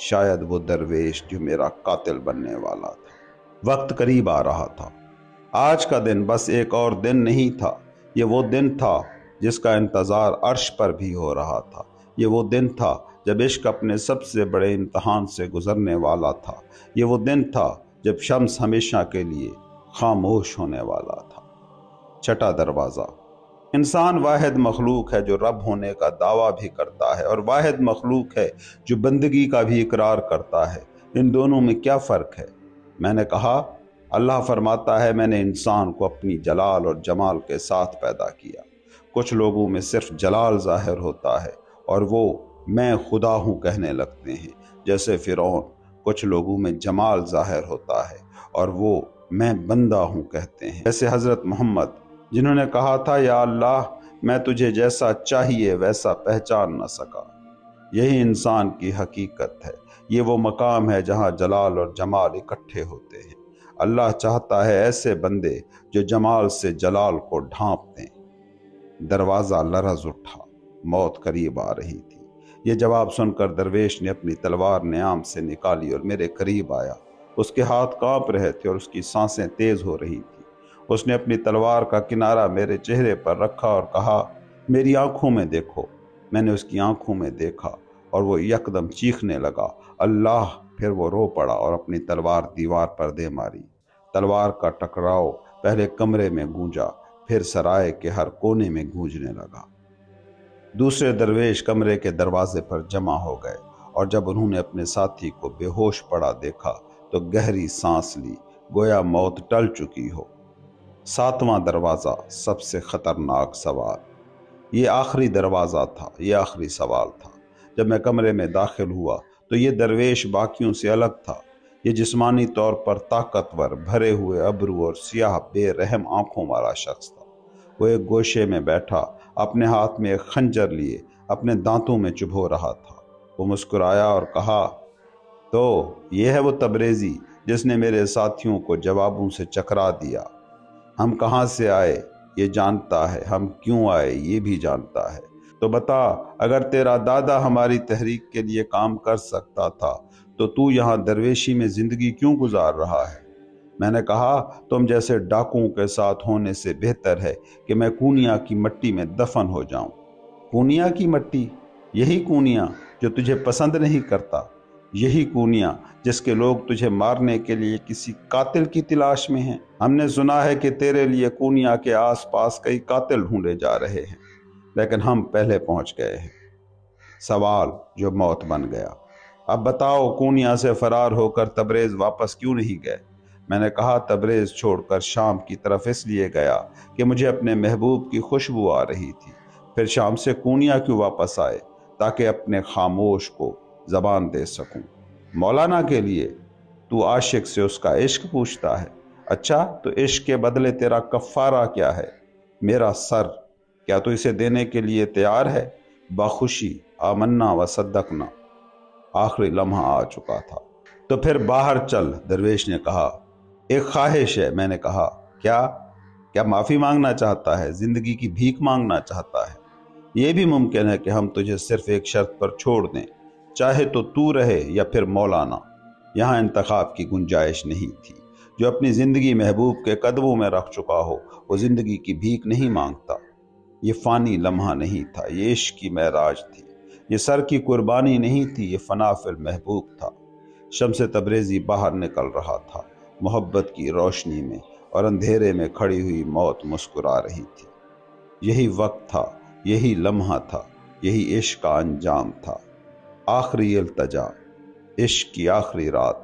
शायद वो दरवेश जो मेरा कातिल बनने वाला था। वक्त करीब आ रहा था। आज का दिन बस एक और दिन नहीं था, ये वो दिन था جس کا انتظار عرش پر بھی ہو رہا تھا۔ یہ وہ دن تھا جب عشق اپنے سب سے بڑے امتحان سے گزرنے والا تھا۔ یہ وہ دن تھا جب شمس ہمیشہ کے لیے خاموش ہونے والا تھا۔ چھٹا دروازہ۔ انسان واحد مخلوق ہے جو رب ہونے کا دعویٰ بھی کرتا ہے، اور واحد مخلوق ہے جو بندگی کا بھی اقرار کرتا ہے۔ ان دونوں میں کیا فرق ہے؟ میں نے کہا، اللہ فرماتا ہے، میں نے انسان کو اپنی جلال اور جمال کے ساتھ پیدا کیا۔ کچھ لوگوں میں صرف جلال ظاہر ہوتا ہے اور وہ میں خدا ہوں کہنے لگتے ہیں، جیسے فرعون۔ کچھ لوگوں میں جمال ظاہر ہوتا ہے اور وہ میں بندہ ہوں کہتے ہیں، جیسے حضرت محمد، جنہوں نے کہا تھا، یا اللہ میں تجھے جیسا چاہیے ویسا پہچان نہ سکا۔ یہی انسان کی حقیقت ہے۔ یہ وہ مقام ہے جہاں جلال اور جمال اکٹھے ہوتے ہیں۔ اللہ چاہتا ہے ایسے بندے جو جمال سے جلال کو ڈھانپ دیں۔ دروازہ لرز اٹھا، موت قریب آ رہی تھی۔ یہ جواب سن کر درویش نے اپنی تلوار نیام سے نکالی اور میرے قریب آیا۔ اس کے ہاتھ کانپ رہے تھے اور اس کی سانسیں تیز ہو رہی تھی۔ اس نے اپنی تلوار کا کنارہ میرے چہرے پر رکھا اور کہا، میری آنکھوں میں دیکھو۔ میں نے اس کی آنکھوں میں دیکھا اور وہ یکدم چیخنے لگا، اللہ! پھر وہ رو پڑا اور اپنی تلوار دیوار پر دے ماری۔ تلوار کا ٹکراؤ پہلے کمرے میں گونجا، پھر سرائے کے ہر کونے میں گونجنے لگا۔ دوسرے درویش کمرے کے دروازے پر جمع ہو گئے، اور جب انہوں نے اپنے ساتھی کو بے ہوش پڑا دیکھا تو گہری سانس لی، گویا موت ٹل چکی ہو۔ ساتواں دروازہ، سب سے خطرناک سوال۔ یہ آخری دروازہ تھا، یہ آخری سوال تھا۔ جب میں کمرے میں داخل ہوا تو یہ درویش باقیوں سے الگ تھا۔ یہ جسمانی طور پر طاقتور، بھرے ہوئے ابرو اور سیاہ بے رحم آنکھوں والا شخص تھا۔ وہ ایک گوشے میں بیٹھا، اپنے ہاتھ میں ایک خنجر لیے اپنے دانتوں میں چبھو رہا تھا۔ وہ مسکرایا اور کہا، تو یہ ہے وہ تبریزی جس نے میرے ساتھیوں کو جوابوں سے چکرا دیا۔ ہم کہاں سے آئے یہ جانتا ہے، ہم کیوں آئے یہ بھی جانتا ہے۔ تو بتا، اگر تیرا دادا ہماری تحریک کے لیے کام کر سکتا تھا تو تو یہاں درویشی میں زندگی کیوں گزار رہا ہے؟ میں نے کہا، تم جیسے ڈاکوؤں کے ساتھ ہونے سے بہتر ہے کہ میں کونیا کی مٹی میں دفن ہو جاؤں۔ کونیا کی مٹی؟ یہی کونیا جو تجھے پسند نہیں کرتا، یہی کونیا جس کے لوگ تجھے مارنے کے لیے کسی قاتل کی تلاش میں ہیں۔ ہم نے سنا ہے کہ تیرے لیے کونیا کے آس پاس کئی قاتل ڈھونڈے جا رہے ہیں، لیکن ہم پہلے پہنچ گئے ہیں۔ سوال جو موت بن گیا۔ اب بتاؤ، کونیا سے فرار ہو کر تبریز واپس کیوں نہیں گئے؟ میں نے کہا، تبریز چھوڑ کر شام کی طرف اس لیے گیا کہ مجھے اپنے محبوب کی خوشبو آ رہی تھی۔ پھر شام سے کونیا کیوں واپس آئے؟ تاکہ اپنے خاموش کو زبان دے سکوں۔ مولانا کے لیے؟ تو عاشق سے اس کا عشق پوچھتا ہے؟ اچھا، تو عشق کے بدلے تیرا کفارہ کیا ہے؟ میرا سر۔ کیا تو اسے دینے کے لیے تیار ہے؟ بخوشی، آمنا و صدقنا۔ آخری لمحہ آ چکا تھا۔ تو پھر باہر چل، درویش نے کہا۔ ایک خواہش ہے۔ میں نے کہا، کیا معافی مانگنا چاہتا ہے؟ زندگی کی بھیک مانگنا چاہتا ہے؟ یہ بھی ممکن ہے کہ ہم تجھے صرف ایک شرط پر چھوڑ دیں، چاہے تو رہے یا پھر مولانا۔ یہاں انتخاب کی گنجائش نہیں تھی۔ جو اپنی زندگی محبوب کے قدموں میں رکھ چکا ہو، وہ زندگی کی بھیک نہیں مانگتا۔ یہ فانی لمحہ نہیں تھا، یہ عشق کی معراج تھی۔ یہ سر کی قربانی نہیں تھی، یہ فنا فی المحبوب تھا۔ شمس تبریزی باہر نکل رہا تھا، محبت کی روشنی میں، اور اندھیرے میں کھڑی ہوئی موت مسکرا رہی تھی۔ یہی وقت تھا، یہی لمحہ تھا، یہی عشق کا انجام تھا۔ آخری التجا، عشق کی آخری رات۔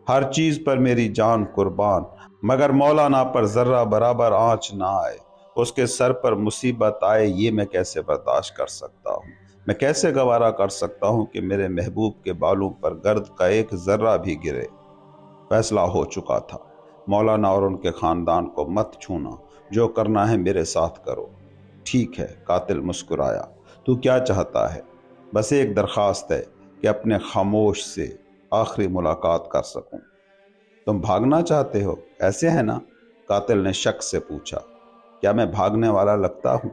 ہر چیز پر میری جان قربان، مگر مولانا پر ذرہ برابر آنچ نہ آئے۔ اس کے سر پر مصیبت آئے، یہ میں کیسے برداشت کر سکتا ہوں؟ میں کیسے گوارا کر سکتا ہوں کہ میرے محبوب کے بالوں پر گرد کا ایک ذرہ بھی گرے؟ فیصلہ ہو چکا تھا۔ مولانا اور ان کے خاندان کو مت چھونا، جو کرنا ہے میرے ساتھ کرو۔ ٹھیک ہے، قاتل مسکرایا۔ تو کیا چاہتا ہے؟ بس ایک درخواست ہے کہ اپنے خاموش سے آخری ملاقات کر سکوں۔ تم بھاگنا چاہتے ہو، ایسے ہے نا؟ قاتل نے شک سے پوچھا۔ کیا میں بھاگنے والا لگتا ہوں؟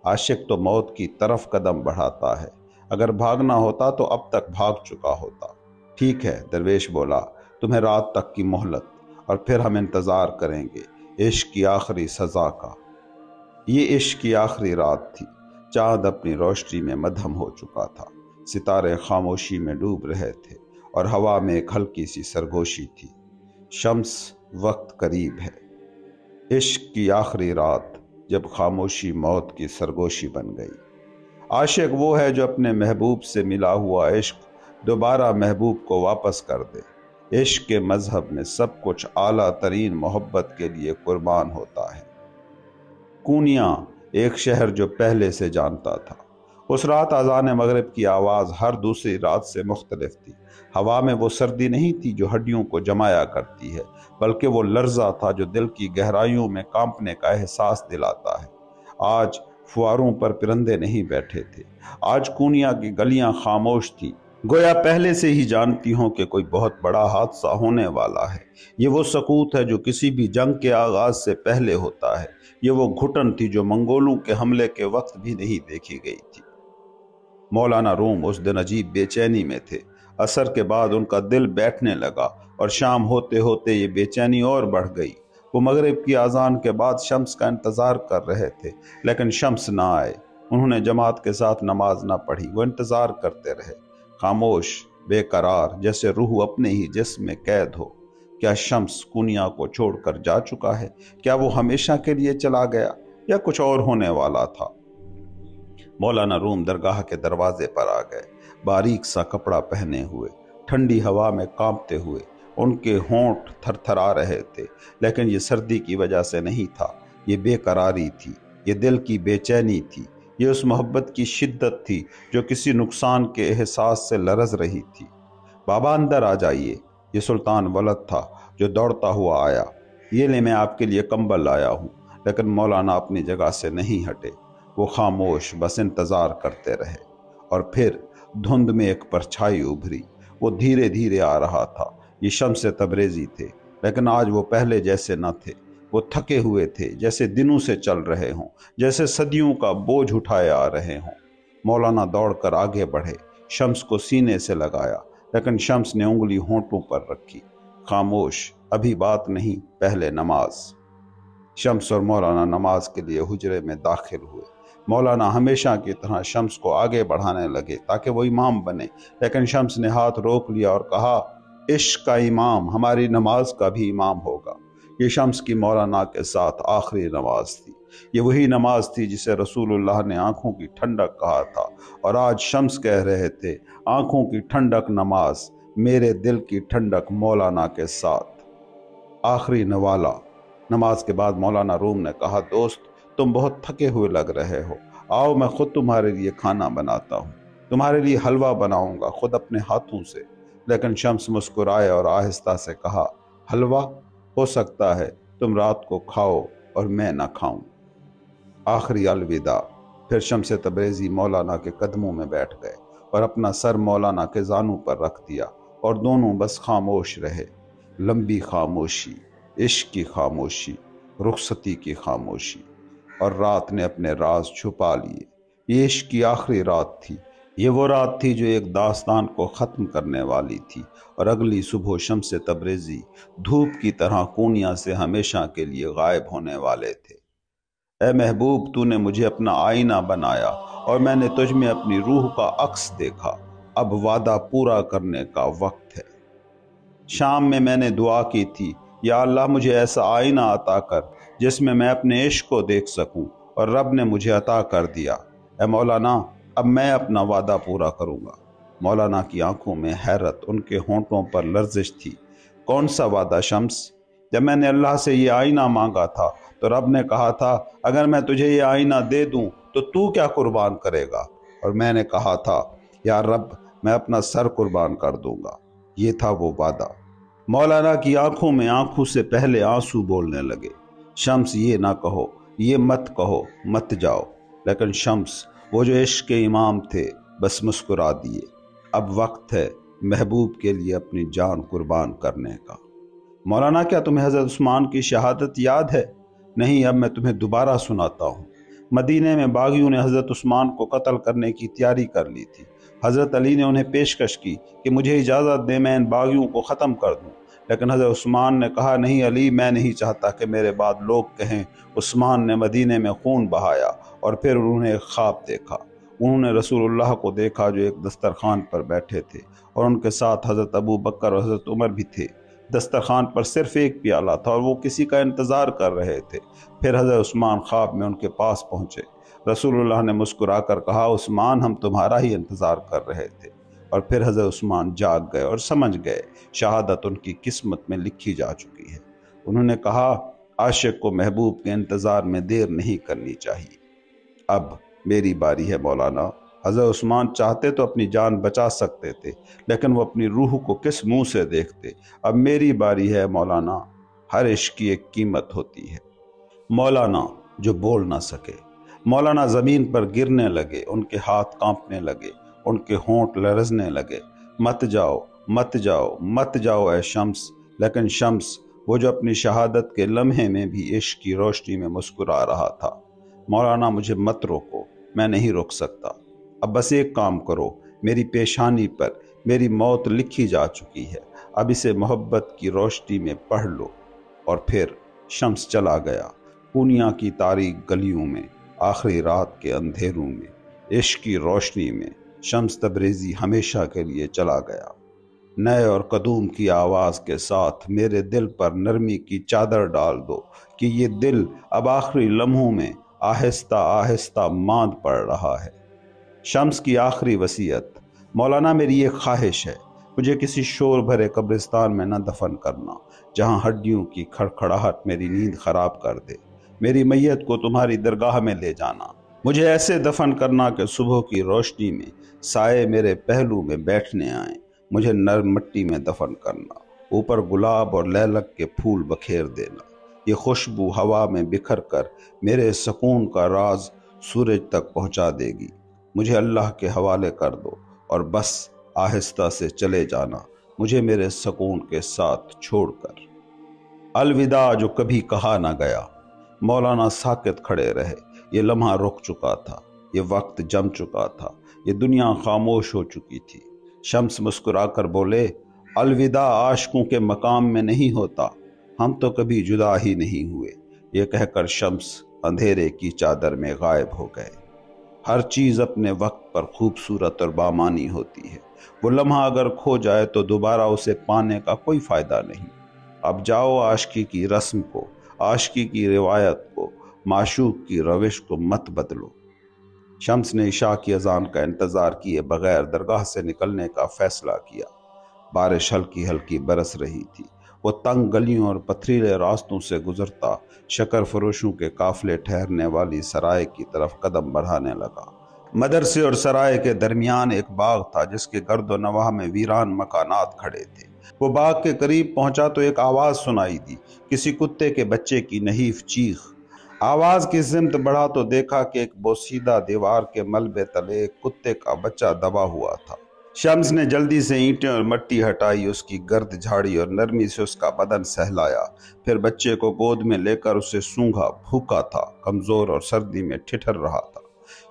عاشق تو موت کی طرف قدم بڑھاتا ہے۔ اگر بھاگنا ہوتا تو اب تک بھاگ چکا ہوتا۔ ٹھیک ہے، درویش بولا، تمہیں رات تک کی مہلت، اور پھر ہم انتظار کریں گے عشق کی آخری سزا کا۔ یہ عشق کی آخری رات تھی۔ چاند اپنی روشنی میں مدھم ہو چکا تھا، ستارے خاموشی میں ڈوب رہے تھے اور ہوا میں ایک ہلکی سی سرگوشی تھی۔ شمس، وقت قریب ہے۔ عشق کی آخری رات، جب خاموشی موت کی سرگوشی بن گئی۔ عاشق وہ ہے جو اپنے محبوب سے ملا ہوا عشق دوبارہ محبوب کو واپس کر دے۔ عشق کے مذہب میں سب کچھ اعلیٰ ترین محبت کے لیے قربان ہوتا ہے۔ کونیا، ایک شہر جو پہلے سے جانتا تھا۔ اس رات اذان مغرب کی آواز ہر دوسری رات سے مختلف تھی۔ ہوا میں وہ سردی نہیں تھی جو ہڈیوں کو جمایا کرتی ہے، بلکہ وہ لرزہ تھا جو دل کی گہرائیوں میں کانپنے کا احساس دلاتا ہے۔ آج فواروں پر پرندے نہیں بیٹھے تھے۔ آج کونیا کی گلیاں خاموش تھیں، گویا پہلے سے ہی جانتی ہوں کہ کوئی بہت بڑا حادثہ ہونے والا ہے۔ یہ وہ سکوت ہے جو کسی بھی جنگ کے آغاز سے پہلے ہوتا ہے۔ یہ وہ گھٹن تھی جو منگولوں کے حملے کے وقت بھی نہیں دیکھی گئی تھی۔ مولانا روم اس دن عجیب بے چینی میں تھے۔ عصر کے بعد ان کا دل بیٹھنے لگا اور شام ہوتے ہوتے یہ بے چینی اور بڑھ گئی۔ وہ مغرب کی اذان کے بعد شمس کا انتظار کر رہے تھے، لیکن شمس نہ آئے۔ انہوں نے جماعت کے ساتھ نماز نہ پڑھی، وہ انتظار کرتے رہے، خاموش، بے قرار، جیسے روح اپنے ہی جسم میں قید ہو۔ کیا شمس کونیا کو چھوڑ کر جا چکا ہے؟ کیا وہ ہمیشہ کے لیے چلا گیا یا کچھ اور ہونے والا تھا؟ مولانا روم درگاہ کے دروازے پر آ گئے، باریک سا کپڑا پہنے ہوئے، ٹھنڈی ہوا میں کانپتے ہوئے۔ ان کے ہونٹ تھر تھرا رہے تھے، لیکن یہ سردی کی وجہ سے نہیں تھا، یہ بے قراری تھی، یہ دل کی بے چینی تھی، یہ اس محبت کی شدت تھی جو کسی نقصان کے احساس سے لرز رہی تھی۔ بابا اندر آ جائیے، یہ سلطان ولد تھا جو دوڑتا ہوا آیا۔ یہ لے، میں آپ کے لیے کمبل لایا ہوں۔ لیکن مولانا اپنی جگہ سے نہیں ہٹے، وہ خاموش بس انتظار کرتے رہے۔ اور پھر دھند میں ایک پرچھائی ابھری، وہ دھیرے دھیرے آ رہا تھا۔ یہ شمس تبریزی تھے، لیکن آج وہ پہلے جیسے نہ تھے۔ وہ تھکے ہوئے تھے، جیسے دنوں سے چل رہے ہوں، جیسے صدیوں کا بوجھ اٹھائے آ رہے ہوں۔ مولانا دوڑ کر آگے بڑھے، شمس کو سینے سے لگایا، لیکن شمس نے انگلی ہونٹوں پر رکھی۔ خاموش، ابھی بات نہیں، پہلے نماز۔ شمس اور مولانا نماز کے لیے حجرے میں داخل ہوئے۔ مولانا ہمیشہ کی طرح شمس کو آگے بڑھانے لگے تاکہ وہ امام بنے، لیکن شمس نے ہاتھ روک لیا اور کہا، عشق کا امام ہماری نماز کا بھی امام ہوگا۔ یہ شمس کی مولانا کے ساتھ آخری نماز تھی۔ یہ وہی نماز تھی جسے رسول اللہ نے آنکھوں کی ٹھنڈک کہا تھا، اور آج شمس کہہ رہے تھے، آنکھوں کی ٹھنڈک نماز، میرے دل کی ٹھنڈک مولانا کے ساتھ۔ آخری نوالا۔ نماز کے بعد مولانا روم نے کہا، دوست، تم بہت تھکے ہوئے لگ رہے ہو، آؤ میں خود تمہارے لیے کھانا بناتا ہوں، تمہارے لیے حلوہ بناؤں گا خود اپنے ہاتھوں سے۔ لیکن شمس مسکرائے اور آہستہ سے کہا، حلوہ؟ ہو سکتا ہے تم رات کو کھاؤ اور میں نہ کھاؤں۔ آخری الوداع۔ پھر شمس تبریزی مولانا کے قدموں میں بیٹھ گئے اور اپنا سر مولانا کے زانوں پر رکھ دیا، اور دونوں بس خاموش رہے۔ لمبی خاموشی، عشق کی خاموشی، رخصتی کی خاموشی، اور رات نے اپنے راز چھپا لیے۔ یہ عشق کی آخری رات تھی۔ یہ وہ رات تھی جو ایک داستان کو ختم کرنے والی تھی، اور اگلی صبح شمس تبریزی دھوپ کی طرح کونیا سے ہمیشہ کے لیے غائب ہونے والے تھے۔ اے محبوب، تو نے مجھے اپنا آئینہ بنایا اور میں نے تجھ میں اپنی روح کا عکس دیکھا۔ اب وعدہ پورا کرنے کا وقت ہے۔ شام میں نے دعا کی تھی، یا اللہ مجھے ایسا آئینہ عطا کر جس میں اپنے عشق کو دیکھ سکوں، اور رب نے مجھے عطا کر دیا۔ اے مولانا، اب میں اپنا وعدہ پورا کروں گا۔ مولانا کی آنکھوں میں حیرت، ان کے ہونٹوں پر لرزش تھی۔ کون سا وعدہ شمس؟ جب میں نے اللہ سے یہ آئینہ مانگا تھا تو رب نے کہا تھا، اگر میں تجھے یہ آئینہ دے دوں تو کیا قربان کرے گا؟ اور میں نے کہا تھا، یا رب، میں اپنا سر قربان کر دوں گا۔ یہ تھا وہ وعدہ۔ مولانا کی آنکھوں میں آنکھوں سے پہلے آنسو بولنے لگے۔ شمس، یہ نہ کہو، یہ مت کہو، مت جاؤ۔ لیکن شمس، وہ جو عشق کے امام تھے، بس مسکرا دیے۔ اب وقت ہے محبوب کے لیے اپنی جان قربان کرنے کا۔ مولانا، کیا تمہیں حضرت عثمان کی شہادت یاد ہے؟ نہیں، اب میں تمہیں دوبارہ سناتا ہوں۔ مدینے میں باغیوں نے حضرت عثمان کو قتل کرنے کی تیاری کر لی تھی۔ حضرت علی نے انہیں پیشکش کی کہ مجھے اجازت دیں میں ان باغیوں کو ختم کر دوں، لیکن حضرت عثمان نے کہا نہیں علی، میں نہیں چاہتا کہ میرے بعد لوگ کہیں عثمان نے مدینے میں خون بہایا۔ اور پھر انہوں نے ایک خواب دیکھا۔ انہوں نے رسول اللہ کو دیکھا جو ایک دسترخوان پر بیٹھے تھے اور ان کے ساتھ حضرت ابو بکر اور حضرت عمر بھی تھے۔ دسترخوان پر صرف ایک پیالہ تھا اور وہ کسی کا انتظار کر رہے تھے۔ پھر حضرت عثمان خواب میں ان کے پاس پہنچے۔ رسول اللہ نے مسکرا کر کہا عثمان، ہم تمہارا ہی انتظار کر رہے تھے۔ اور پھر حضرت عثمان جاگ گئے اور سمجھ گئے شہادت ان کی قسمت میں لکھی جا چکی ہے۔ انہوں نے کہا عاشق کو محبوب کے انتظار میں دیر نہیں کرنی چاہیے۔ اب میری باری ہے مولانا۔ حضرت عثمان چاہتے تو اپنی جان بچا سکتے تھے، لیکن وہ اپنی روح کو کس منہ سے دیکھتے۔ اب میری باری ہے مولانا۔ ہر عشق کی ایک قیمت ہوتی ہے۔ مولانا جو بول نہ سکے۔ مولانا زمین پر گرنے لگے، ان کے ہاتھ کانپنے لگے، ان کے ہونٹ لرزنے لگے۔ مت جاؤ، مت جاؤ، مت جاؤ اے شمس۔ لیکن شمس وہ جو اپنی شہادت کے لمحے میں بھی عشق کی روشنی میں مسکرا رہا تھا۔ مولانا مجھے مت روکو، میں نہیں روک سکتا۔ اب بس ایک کام کرو، میری پیشانی پر میری موت لکھی جا چکی ہے، اب اسے محبت کی روشنی میں پڑھ لو۔ اور پھر شمس چلا گیا پونیا کی تاریک گلیوں میں، آخری رات کے اندھیروں میں، عشق کی روشنی میں شمس تبریزی ہمیشہ کے لیے چلا گیا۔ نئے اور قدوم کی آواز کے ساتھ میرے دل پر نرمی کی چادر ڈال دو کہ یہ دل اب آخری لمحوں میں آہستہ آہستہ ماند پڑ رہا ہے۔ شمس کی آخری وصیت۔ مولانا میری ایک خواہش ہے، مجھے کسی شور بھرے قبرستان میں نہ دفن کرنا جہاں ہڈیوں کی کھڑکھڑاہٹ میری نیند خراب کر دے۔ میری میت کو تمہاری درگاہ میں لے جانا، مجھے ایسے دفن کرنا کہ صبح کی روشنی میں سائے میرے پہلو میں بیٹھنے آئیں۔ مجھے نرم مٹی میں دفن کرنا، اوپر گلاب اور لیلک کے پھول بکھیر دینا۔ یہ خوشبو ہوا میں بکھر کر میرے سکون کا راز سورج تک پہنچا دے گی۔ مجھے اللہ کے حوالے کر دو اور بس آہستہ سے چلے جانا، مجھے میرے سکون کے ساتھ چھوڑ کر۔ الوداع جو کبھی کہا نہ گیا۔ مولانا ساکت کھڑے رہے۔ یہ لمحہ رک چکا تھا، یہ وقت جم چکا تھا، یہ دنیا خاموش ہو چکی تھی۔ شمس مسکرا کر بولے الوداع عاشقوں کے مقام میں نہیں ہوتا، ہم تو کبھی جدا ہی نہیں ہوئے۔ یہ کہہ کر شمس اندھیرے کی چادر میں غائب ہو گئے۔ ہر چیز اپنے وقت پر خوبصورت اور بامانی ہوتی ہے۔ وہ لمحہ اگر کھو جائے تو دوبارہ اسے پانے کا کوئی فائدہ نہیں۔ اب جاؤ عاشقی کی رسم کو، عاشقی کی روایت کو، معشوق کی روش کو مت بدلو۔ شمس نے عشاء کی اذان کا انتظار کیے بغیر درگاہ سے نکلنے کا فیصلہ کیا۔ بارش ہلکی ہلکی برس رہی تھی۔ وہ تنگ گلیوں اور پتھریلے راستوں سے گزرتا شکر فروشوں کے قافلے ٹھہرنے والی سرائے کی طرف قدم بڑھانے لگا۔ مدرسے اور سرائے کے درمیان ایک باغ تھا جس کے گرد و نواح میں ویران مکانات کھڑے تھے۔ وہ باغ کے قریب پہنچا تو ایک آواز سنائی دی، کسی کتے کے بچے کی نحیف چیخ۔ آواز کی سمت بڑھا تو دیکھا کہ ایک بوسیدہ دیوار کے ملبے تلے ایک کتے کا بچہ دبا ہوا تھا۔ شمس نے جلدی سے اینٹیں اور مٹی ہٹائی، اس کی گرد جھاڑی اور نرمی سے اس کا بدن سہلایا۔ پھر بچے کو گود میں لے کر اسے سونگھا۔ بھوکا تھا، کمزور اور سردی میں ٹھٹر رہا تھا۔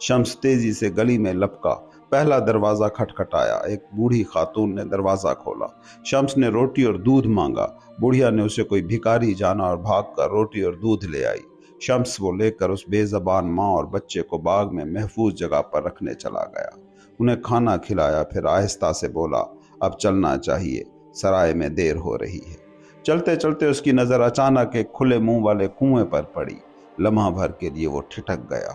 شمس تیزی سے گلی میں لپکا۔ پہلا دروازہ کھٹکھٹایا۔ ایک بوڑھی خاتون نے دروازہ کھولا۔ شمس نے روٹی اور دودھ مانگا۔ بڑھیا نے اسے کوئی بھکاری جانا اور بھاگ کر روٹی اور دودھ لے آئی۔ شمس وہ لے کر اس بے زبان ماں اور بچے کو باغ میں محفوظ جگہ پر رکھنے چلا گیا۔ انہیں کھانا کھلایا، پھر آہستہ سے بولا اب چلنا چاہیے، سرائے میں دیر ہو رہی ہے۔ چلتے چلتے اس کی نظر اچانک ایک کھلے منہ والے کنویں پر پڑی۔ لمحہ بھر کے لیے وہ ٹھٹک گیا۔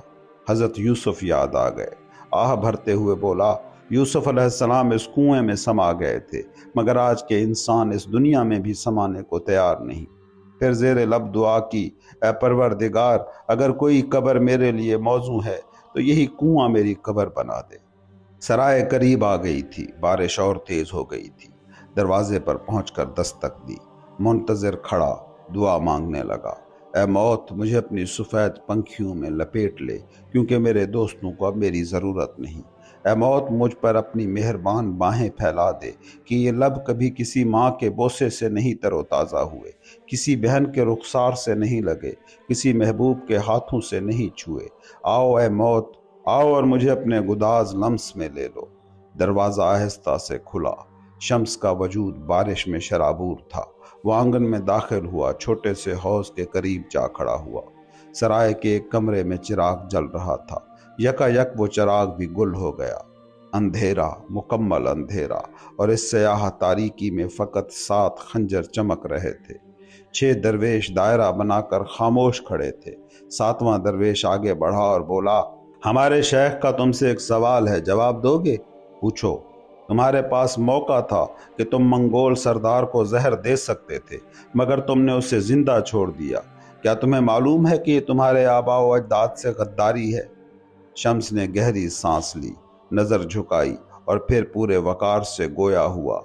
حضرت یوسف یاد آ گئے۔ آہ بھرتے ہوئے بولا یوسف علیہ السلام اس کنویں میں سما گئے تھے، مگر آج کے انسان اس دنیا میں بھی سمانے کو تیار نہیں۔ پھر زیر لب دعا کی، اے پروردگار، اگر کوئی قبر میرے لیے موزوں ہے تو یہی کنواں میری قبر بنا دے۔ سرائے قریب آ گئی تھی، بارش اور تیز ہو گئی تھی۔ دروازے پر پہنچ کر دستک دی۔ منتظر کھڑا، دعا مانگنے لگا، اے موت مجھے اپنی سفید پنکھیوں میں لپیٹ لے، کیونکہ میرے دوستوں کو اب میری ضرورت نہیں۔ اے موت مجھ پر اپنی مہربان باہیں پھیلا دے کہ یہ لب کبھی کسی ماں کے بوسے سے نہیں تر و تازہ ہوئے، کسی بہن کے رخسار سے نہیں لگے، کسی محبوب کے ہاتھوں سے نہیں چھوئے۔ آؤ اے موت، آؤ اور مجھے اپنے گداز لمس میں لے لو۔ दरवाज़ा आहिस्ता से खुला। शम्स का वजूद बारिश में शराबूर था। वो आंगन में दाखिल हुआ, छोटे से हौज के करीब जा खड़ा हुआ। सराय के एक कमरे में चिराग जल रहा था। यकायक वो चिराग भी गुल हो गया। अंधेरा, मुकम्मल अंधेरा, और इस स्याह तारीकी में फ़कत 7 खंजर चमक रहे थे। 6 दरवेश दायरा बनाकर खामोश खड़े थे। 7वां दरवेश आगे बढ़ा और बोला, हमारे शेख का तुमसे एक सवाल है, जवाब दोगे? पूछो। तुम्हारे पास मौका था कि तुम मंगोल सरदार को जहर दे सकते थे, मगर तुमने उसे जिंदा छोड़ दिया। क्या तुम्हें मालूम है कि ये तुम्हारे आबा व अजदाद से गद्दारी है? शम्स ने गहरी सांस ली, नजर झुकाई और फिर पूरे वकार से गोया हुआ,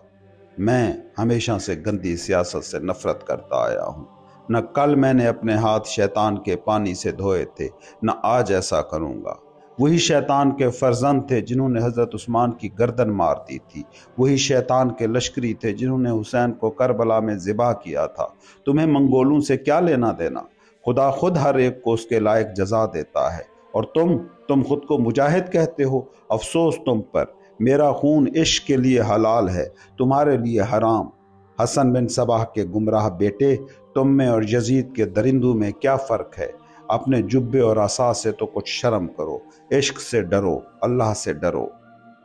मैं हमेशा से गंदी सियासत से नफरत करता आया हूँ। न कल मैंने अपने हाथ शैतान के पानी से धोए थे, न आज ऐसा करूँगा। वही शैतान के फर्जंद थे जिन्होंने हजरत उस्मान की गर्दन मार दी थी। वही शैतान के लश्करी थे जिन्होंने हुसैन को करबला में ज़िबा किया था। तुम्हें मंगोलों से क्या लेना देना? खुदा खुद हर एक को उसके लायक जजा देता है, और तुम खुद को मुजाहिद कहते हो। अफसोस तुम पर। मेरा खून इश्क के लिए हलाल है, तुम्हारे लिए हराम। हसन बिन सबाह के गुमराह बेटे, तुम में और यजीद के दरिंदों में क्या फ़र्क है? अपने जुब्बे और असा से तो कुछ शर्म करो। इश्क से डरो, अल्लाह से डरो।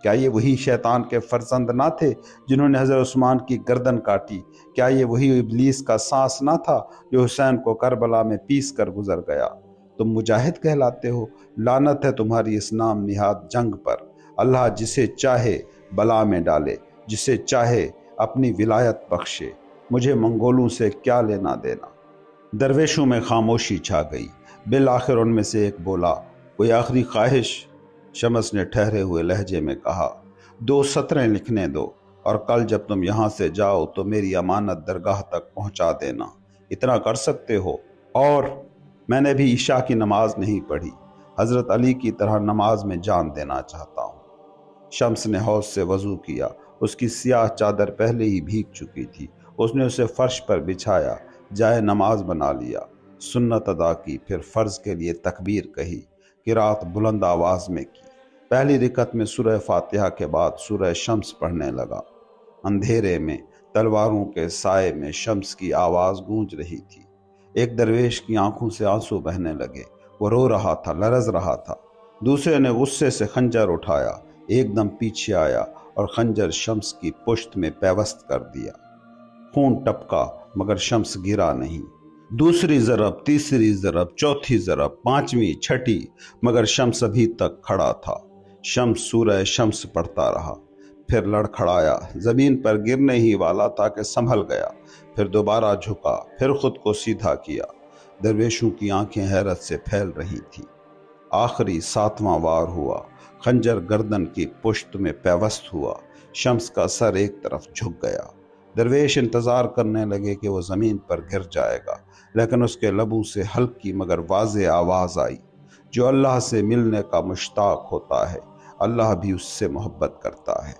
क्या ये वही शैतान के फर्जंद ना थे जिन्होंने हज़रत उस्मान की गर्दन काटी? क्या ये वही इब्लीस का सांस ना था जो हुसैन को करबला में पीस कर गुजर गया? तुम मुजाहिद कहलाते हो। लानत है तुम्हारी इस नाम निहाद जंग पर। अल्लाह जिसे चाहे बला में डाले, जिसे चाहे अपनी विलायत बख्शे। मुझे मंगोलों से क्या लेना देना? दरवेशों में खामोशी छा गई। बिल आखिर उनमें से एक बोला, कोई आखिरी ख्वाहिश? शम्स ने ठहरे हुए लहजे में कहा, 2 सतरें लिखने दो, और कल जब तुम यहाँ से जाओ तो मेरी अमानत दरगाह तक पहुँचा देना। इतना कर सकते हो? और मैंने भी ईशा की नमाज नहीं पढ़ी। हज़रत अली की तरह नमाज में जान देना चाहता हूँ। शम्स ने हौज से वज़ू किया। उसकी सियाह चादर पहले ही भीग चुकी थी। उसने उसे फर्श पर बिछाया, जाए नमाज बना लिया, सुन्नत अदा की, फिर फ़र्ज़ के लिए तकबीर कही, किरात बुलंद आवाज़ में की। पहली रिकत में सूरह फातिहा के बाद सूरह शम्स पढ़ने लगा। अंधेरे में तलवारों के साए में शम्स की आवाज़ गूंज रही थी। एक दरवेश की आंखों से आंसू बहने लगे। वो रो रहा था, लरज रहा था। दूसरे ने गुस्से से खंजर उठाया, एकदम पीछे आया और खंजर शम्स की पुश्त में पैवस्त कर दिया। खून टपका, मगर शम्स गिरा नहीं। दूसरी ज़रब, तीसरी ज़रब, चौथी ज़रब, 5वीं, 6ठी, मगर शम्स अभी तक खड़ा था। शम्स सूरह शम्स पढ़ता रहा, फिर लड़खड़ाया, ज़मीन पर गिरने ही वाला था कि संभल गया, फिर दोबारा झुका, फिर खुद को सीधा किया। दरवेशों की आंखें हैरत से फैल रही थीं। आखिरी 7वां वार हुआ। खंजर गर्दन की पुश्त में पैवस्त हुआ। शम्स का सर एक तरफ झुक गया। दरवेश इंतज़ार करने लगे कि वो ज़मीन पर गिर जाएगा, लेकिन उसके लबों से हल्की मगर वाज़े आवाज़ आई, जो अल्लाह से मिलने का मुश्ताक होता है, अल्लाह भी उससे मोहब्बत करता है।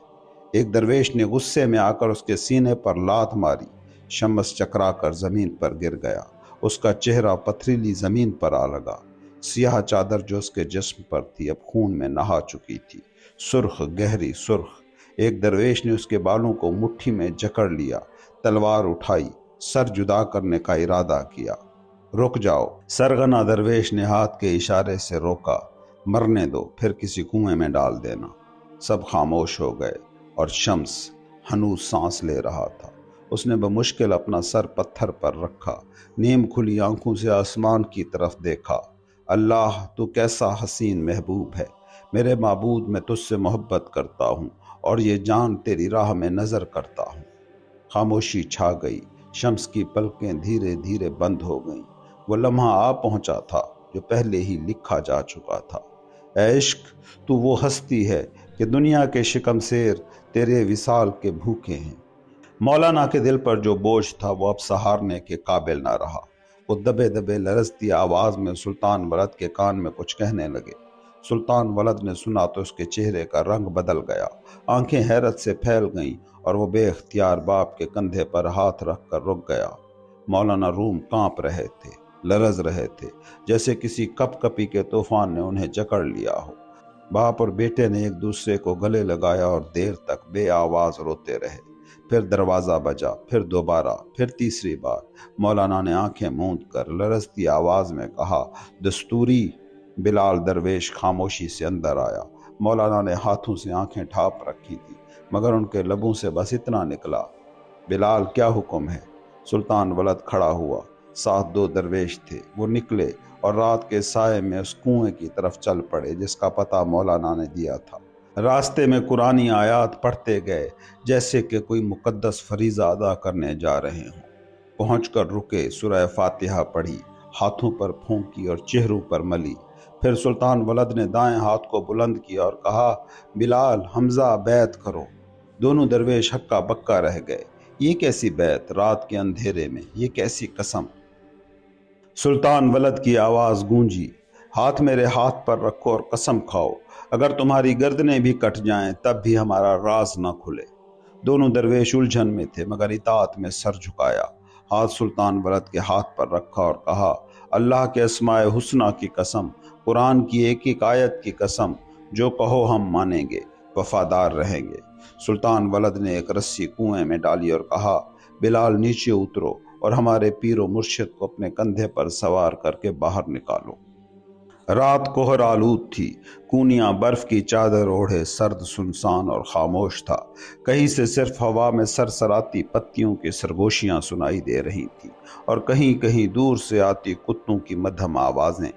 एक दरवेश ने गुस्से में आकर उसके सीने पर लात मारी। शम्स चकरा कर ज़मीन पर गिर गया। उसका चेहरा पथरीली ज़मीन पर आ लगा। सियाह चादर जो उसके जिस्म पर थी अब खून में नहा चुकी थी, सुर्ख, गहरी सुर्ख। एक दरवेश ने उसके बालों को मुट्ठी में जकड़ लिया, तलवार उठाई, सर जुदा करने का इरादा किया। रुक जाओ। सरगना दरवेश ने हाथ के इशारे से रोका, मरने दो, फिर किसी कुएं में डाल देना। सब खामोश हो गए और शम्स हनूज सांस ले रहा था। उसने बमुश्किल अपना सर पत्थर पर रखा, नीम खुली आंखों से आसमान की तरफ देखा। अल्लाह, तू कैसा हसीन महबूब है। मेरे माबूद, मैं तुझसे मोहब्बत करता हूँ और ये जान तेरी राह में नज़र करता हूँ। खामोशी छा गई। शम्स की पलकें धीरे धीरे बंद हो गईं। वो लम्हा आ पहुंचा था जो पहले ही लिखा जा चुका था। ऐ इश्क, तू वो हस्ती है कि दुनिया के शिकमसेर तेरे विसाल के भूखे हैं। मौलाना के दिल पर जो बोझ था वो अब सहारने के काबिल ना रहा। वो दबे दबे लरजती आवाज़ में सुल्तान वलद के कान में कुछ कहने लगे। सुल्तान वलद ने सुना तो उसके चेहरे का रंग बदल गया, आंखें हैरत से फैल गईं और वो बेख्तियार बाप के कंधे पर हाथ रख कर रुक गया। मौलाना रूम कांप रहे थे, लरज रहे थे, जैसे किसी कपकपी के तूफान ने उन्हें जकड़ लिया हो। बाप और बेटे ने एक दूसरे को गले लगाया और देर तक बे आवाज रोते रहे। फिर दरवाज़ा बजा, फिर दोबारा, फिर तीसरी बार। मौलाना ने आंखें मूंद कर लरजती आवाज़ में कहा, दस्तूरी। बिलाल दरवेश खामोशी से अंदर आया। मौलाना ने हाथों से आंखें ढांप रखी थी, मगर उनके लबों से बस इतना निकला, बिलाल क्या हुक्म है। सुल्तान वलद खड़ा हुआ, साथ दो दरवेश थे। वो निकले और रात के साये में उस कुएं की तरफ चल पड़े जिसका पता मौलाना ने दिया था। रास्ते में कुरानी आयात पढ़ते गए जैसे कि कोई मुकद्दस फरीज़ा अदा करने जा रहे हों। पहुंचकर रुके, सूरह फातिहा पढ़ी, हाथों पर फूंकी और चेहरों पर मली। फिर सुल्तान वलद ने दाएं हाथ को बुलंद किया और कहा, बिलाल, हमजा, बैत करो। दोनों दरवेश हक्का बक्का रह गए। ये कैसी बैत रात के अंधेरे में, ये कैसी कसम। सुल्तान वलद की आवाज़ गूंजी, हाथ मेरे हाथ पर रखो और कसम खाओ, अगर तुम्हारी गर्दनें भी कट जाएं तब भी हमारा राज न खुले। दोनों दरवेश उलझन में थे, मगर इताअत में सर झुकाया। हाथ सुल्तान वलद के हाथ पर रखा और कहा, अल्लाह के अस्माए हुस्ना की कसम, कुरान की एक एक आयत की कसम, जो कहो हम मानेंगे, वफादार रहेंगे। सुल्तान वलद ने एक रस्सी कुएं में डाली और कहा, बिलाल नीचे उतरो और हमारे पीरो मुर्शिद को अपने कंधे पर सवार करके बाहर निकालो। रात कोहर आलूद थी। कूनियां बर्फ की चादर ओढ़े सर्द, सुनसान और खामोश था। कहीं से सिर्फ हवा में सरसराती पत्तियों की सरगोशियां सुनाई दे रही थी और कहीं कहीं दूर से आती कुत्तों की मध्यम आवाजें।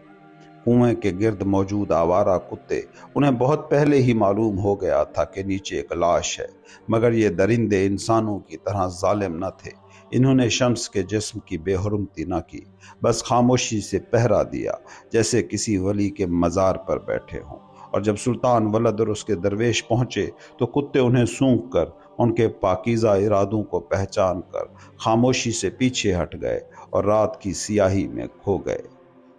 कुएं के गिर्द मौजूद आवारा कुत्ते, उन्हें बहुत पहले ही मालूम हो गया था कि नीचे एक लाश है, मगर ये दरिंदे इंसानों की तरह जालिम न थे। इन्होंने शम्स के जिस्म की बेहुरमती न की, बस खामोशी से पहरा दिया, जैसे किसी वली के मज़ार पर बैठे हों। और जब सुल्तान वलद और उसके दरवेश पहुंचे तो कुत्ते उन्हें सूंघ कर, उनके पाकीज़ा इरादों को पहचान कर खामोशी से पीछे हट गए और रात की सियाही में खो गए।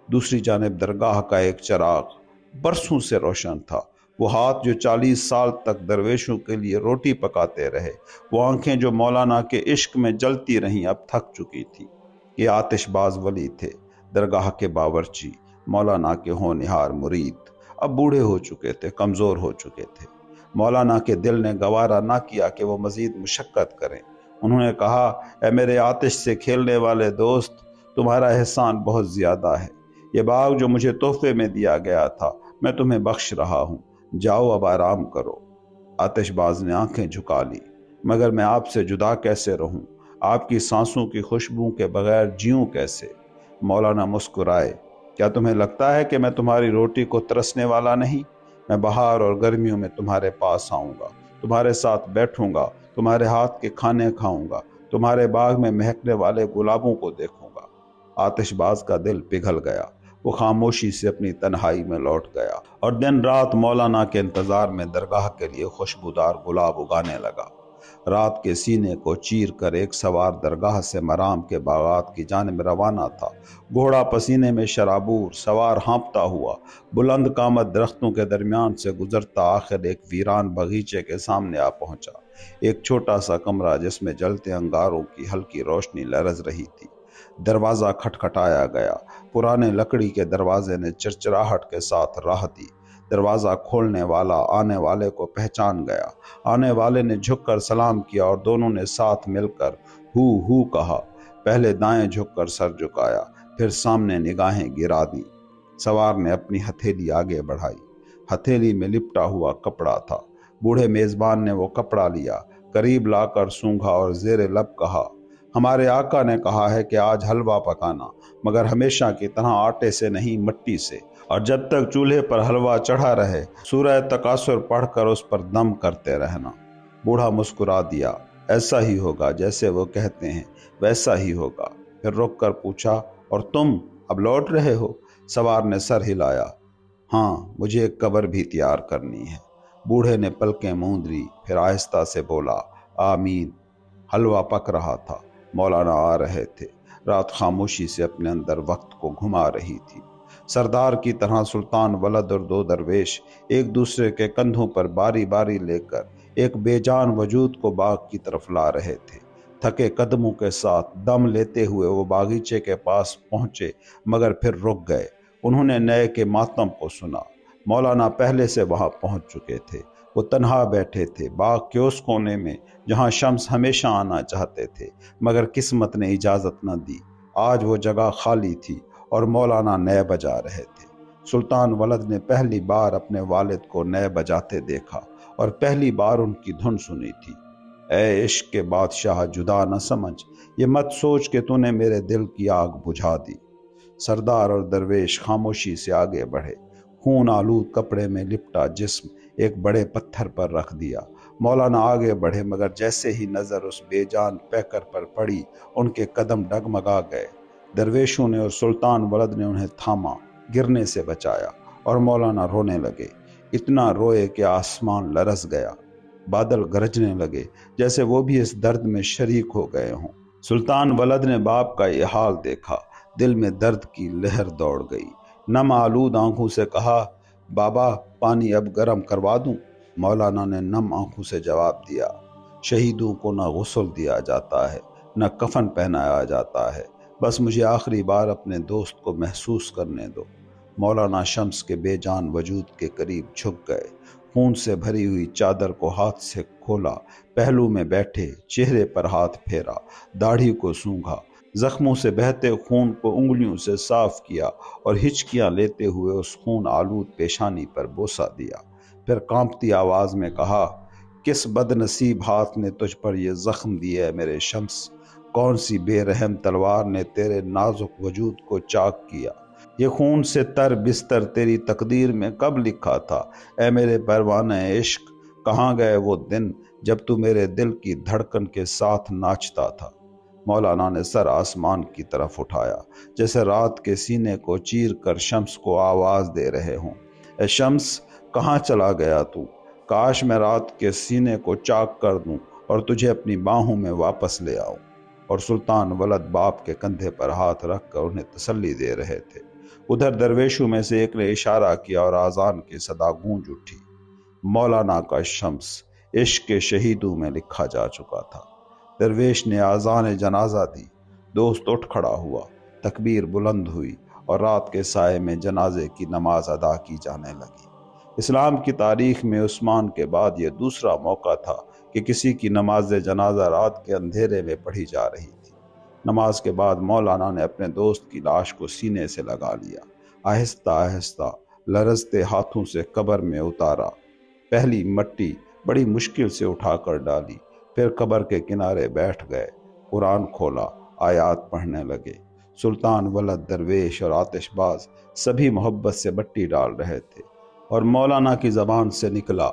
दूसरी जानिब दरगाह का एक चिराग बरसों से रोशन था। वो हाथ जो 40 साल तक दरवेशों के लिए रोटी पकाते रहे, वो आंखें जो मौलाना के इश्क में जलती रहीं, अब थक चुकी थी। ये आतिशबाज वली थे, दरगाह के बावर्ची, मौलाना के होनहार मुरीद, अब बूढ़े हो चुके थे, कमज़ोर हो चुके थे। मौलाना के दिल ने गवारा ना किया कि वो मज़ीद मुशक्क़त करें। उन्होंने कहा, ए मेरे आतिश से खेलने वाले दोस्त, तुम्हारा एहसान बहुत ज़्यादा है। ये बाग जो मुझे तोहफे में दिया गया था, मैं तुम्हें बख्श रहा हूँ, जाओ अब आराम करो। आतिशबाज ने आंखें झुका ली, मगर मैं आपसे जुदा कैसे रहूं, आपकी सांसों की खुशबू के बगैर जीऊं कैसे। मौलाना मुस्कुराए, क्या तुम्हें लगता है कि मैं तुम्हारी रोटी को तरसने वाला नहीं? मैं बहार और गर्मियों में तुम्हारे पास आऊंगा, तुम्हारे साथ बैठूंगा, तुम्हारे हाथ के खाने खाऊंगा, तुम्हारे बाग में महकने वाले गुलाबों को देखूंगा। आतिशबाज का दिल पिघल गया। वो खामोशी से अपनी तन्हाई में लौट गया और दिन रात मौलाना के इंतजार में दरगाह के लिए खुशबूदार गुलाब उगाने लगा। रात के सीने को चीर कर एक सवार दरगाह से मराम के बागात की जानिब रवाना था। घोड़ा पसीने में शराबूर, सवार हाँपता हुआ बुलंद कामत दरख्तों के दरमियान से गुजरता आखिर एक वीरान बगीचे के सामने आ पहुंचा। एक छोटा सा कमरा जिसमें जलते अंगारों की हल्की रोशनी लरज रही थी। दरवाज़ा खटखटाया गया। पुराने लकड़ी के दरवाजे ने चिरचिराहट के साथ राह दी। दरवाज़ा खोलने वाला आने वाले को पहचान गया। आने वाले ने झुककर सलाम किया और दोनों ने साथ मिलकर हू कहा। पहले दाएं झुककर सर झुकाया, फिर सामने निगाहें गिरा दी। सवार ने अपनी हथेली आगे बढ़ाई। हथेली में लिपटा हुआ कपड़ा था। बूढ़े मेज़बान ने वो कपड़ा लिया, करीब लाकर सूंघा और ज़ेरे लब कहा, हमारे आका ने कहा है कि आज हलवा पकाना, मगर हमेशा की तरह आटे से नहीं, मिट्टी से, और जब तक चूल्हे पर हलवा चढ़ा रहे सूरह तकासुर पढ़कर उस पर दम करते रहना। बूढ़ा मुस्कुरा दिया, ऐसा ही होगा, जैसे वो कहते हैं वैसा ही होगा। फिर रुक कर पूछा, और तुम अब लौट रहे हो? सवार ने सर हिलाया, हाँ, मुझे एक कब्र भी तैयार करनी है। बूढ़े ने पलकें मूंद ली, फिर आहिस्ता से बोला, आमीन। हलवा पक रहा था। मौलाना आ रहे थे। रात खामोशी से अपने अंदर वक्त को घुमा रही थी। सरदार की तरह सुल्तान वलद और दो दरवेश एक दूसरे के कंधों पर बारी बारी लेकर एक बेजान वजूद को बाग की तरफ ला रहे थे। थके कदमों के साथ दम लेते हुए वो बागीचे के पास पहुंचे, मगर फिर रुक गए। उन्होंने नए के मातम को सुना। मौलाना पहले से वहां पहुंच चुके थे। वो तन्हा बैठे थे बाग के उस कोने में जहां शम्स हमेशा आना चाहते थे, मगर किस्मत ने इजाजत न दी। आज वो जगह खाली थी और मौलाना नए बजा रहे थे। सुल्तान वलद ने पहली बार अपने वालिद को नए बजाते देखा और पहली बार उनकी धुन सुनी थी। ए इश्क के बादशाह जुदा न समझ, ये मत सोच कि तूने मेरे दिल की आग बुझा दी। सरदार और दरवेश खामोशी से आगे बढ़े। खून आलूद कपड़े में लिपटा जिस्म एक बड़े पत्थर पर रख दिया। मौलाना आगे बढ़े, मगर जैसे ही नजर उस बेजान पैकर पर पड़ी, उनके कदम डगमगा गए। दरवेशों ने और सुल्तान वलद ने उन्हें थामा, गिरने से बचाया, और मौलाना रोने लगे। इतना रोए कि आसमान लरस गया। बादल गरजने लगे, जैसे वो भी इस दर्द में शरीक हो गए हों। सुल्तान वलद ने बाप का ये हाल देखा, दिल में दर्द की लहर दौड़ गई। नम आलूद आंखों से कहा, बाबा पानी अब गर्म करवा दूं? मौलाना ने नम आंखों से जवाब दिया, शहीदों को न गुस्ल दिया जाता है, न कफन पहनाया जाता है, बस मुझे आखिरी बार अपने दोस्त को महसूस करने दो। मौलाना शम्स के बेजान वजूद के करीब झुक गए। खून से भरी हुई चादर को हाथ से खोला, पहलू में बैठे, चेहरे पर हाथ फेरा, दाढ़ी को सूंघा, जख्मों से बहते खून को उंगलियों से साफ किया और हिचकियां लेते हुए उस खून आलूद पेशानी पर बोसा दिया। फिर कांपती आवाज में कहा, किस बदनसीब हाथ ने तुझ पर यह जख्म दिए है मेरे शम्स? कौन सी बेरहम तलवार ने तेरे नाजुक वजूद को चाक किया? ये खून से तर बिस्तर तेरी तकदीर में कब लिखा था? ऐ मेरे परवाने इश्क, कहाँ गए वो दिन जब तू मेरे दिल की धड़कन के साथ नाचता था? मौलाना ने सर आसमान की तरफ उठाया, जैसे रात के सीने को चीर कर शम्स को आवाज दे रहे हों। ए शम्स, कहाँ चला गया तू? काश मैं रात के सीने को चाक कर दूं और तुझे अपनी बाहों में वापस ले आऊं। और सुल्तान वलद बाप के कंधे पर हाथ रख कर उन्हें तसल्ली दे रहे थे। उधर दरवेशों में से एक ने इशारा किया और आजान की सदा गूंज उठी। मौलाना का शम्स इश्क के शहीदों में लिखा जा चुका था। दरवेश ने आजान जनाजा दी। दोस्त उठ खड़ा हुआ, तकबीर बुलंद हुई और रात के साए में जनाजे की नमाज अदा की जाने लगी। इस्लाम की तारीख में उस्मान के बाद यह दूसरा मौका था कि किसी की नमाज जनाजा रात के अंधेरे में पढ़ी जा रही थी। नमाज के बाद मौलाना ने अपने दोस्त की लाश को सीने से लगा लिया। आहिस्ता आहिस्ता लरजते हाथों से कब्र में उतारा। पहली मट्टी बड़ी मुश्किल से उठाकर डाली, फिर कब्र के किनारे बैठ गए, कुरान खोला, आयात पढ़ने लगे। सुल्तान वलद, दरवेश और आतिशबाज सभी मोहब्बत से मट्टी डाल रहे थे और मौलाना की ज़बान से निकला,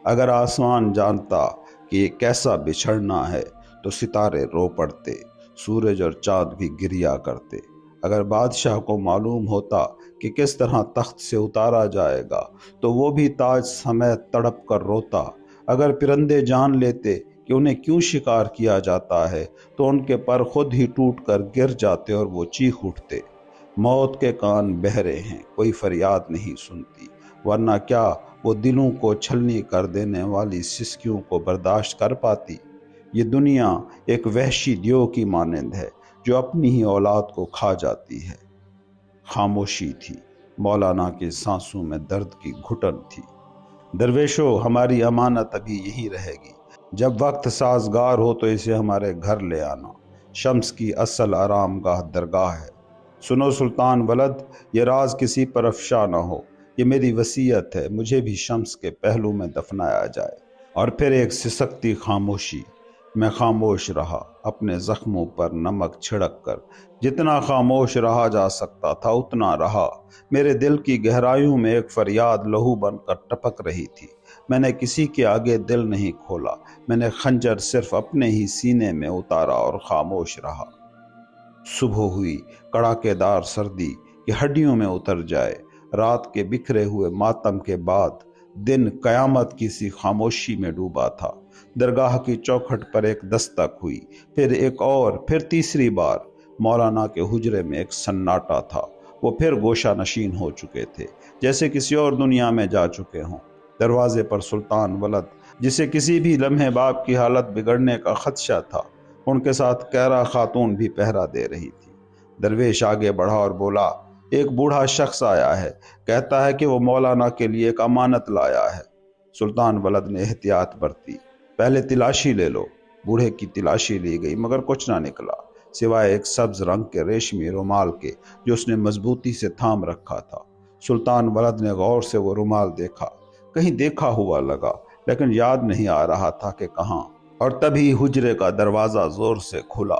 अगर आसमान जानता कि ये कैसा बिछड़ना है तो सितारे रो पड़ते, सूरज और चाँद भी गिरिया करते। अगर बादशाह को मालूम होता कि किस तरह तख्त से उतारा जाएगा तो वो भी ताज समेत तड़प कर रोता। अगर परिंदे जान लेते कि उन्हें क्यों शिकार किया जाता है तो उनके पर खुद ही टूट कर गिर जाते और वो चीख उठते। मौत के कान बहरे हैं, कोई फरियाद नहीं सुनती, वरना क्या वो दिलों को छलनी कर देने वाली सिसकियों को बर्दाश्त कर पाती? ये दुनिया एक वहशी दियो की मानंद है जो अपनी ही औलाद को खा जाती है। खामोशी थी, मौलाना की सांसों में दर्द की घुटन थी। दरवेशो, हमारी अमानत अभी यही रहेगी। जब वक्त साजगार हो तो इसे हमारे घर ले आना। शम्स की असल आरामगाह दरगाह है। सुनो सुल्तान वलद, ये राज किसी पर अफशा न हो, ये मेरी वसीयत है, मुझे भी शम्स के पहलू में दफनाया जाए। और फिर एक सिसकती खामोशी। मैं खामोश रहा, अपने जख्मों पर नमक छिड़क कर। जितना खामोश रहा जा सकता था उतना रहा। मेरे दिल की गहराइयों में एक फरियाद लहू बनकर टपक रही थी। मैंने किसी के आगे दिल नहीं खोला, मैंने खंजर सिर्फ अपने ही सीने में उतारा और खामोश रहा। सुबह हुई, कड़ाकेदार सर्दी कि हड्डियों में उतर जाए। रात के बिखरे हुए मातम के बाद दिन कयामत की सी खामोशी में डूबा था। दरगाह की चौखट पर एक दस्तक हुई, फिर एक और, फिर तीसरी बार। मौलाना के हुजरे में एक सन्नाटा था। वो फिर गोशा नशीन हो चुके थे, जैसे किसी और दुनिया में जा चुके हों। दरवाजे पर सुल्तान वलद, जिसे किसी भी लम्हे बाप की हालत बिगड़ने का खदशा था, उनके साथ कैरा खातून भी पहरा दे रही थी। दरवेश आगे बढ़ा और बोला, ایک بوڑھا شخص آیا ہے، کہتا ہے کہ وہ مولانا کے لیے ایک امانت لایا ہے۔ سلطان ولد نے احتیاط برتی۔ پہلے تلاشی لے لو۔ بوڑھے کی تلاشی لی گئی مگر کچھ نہ نکلا سوائے ایک سبز رنگ کے ریشمی رومال کے جو اس نے مضبوطی سے تھام رکھا تھا۔ سلطان ولد نے غور سے وہ رومال دیکھا، کہیں دیکھا ہوا لگا لیکن یاد نہیں آ رہا تھا کہ کہاں۔ اور تبھی حجرے کا دروازہ زور سے کھلا۔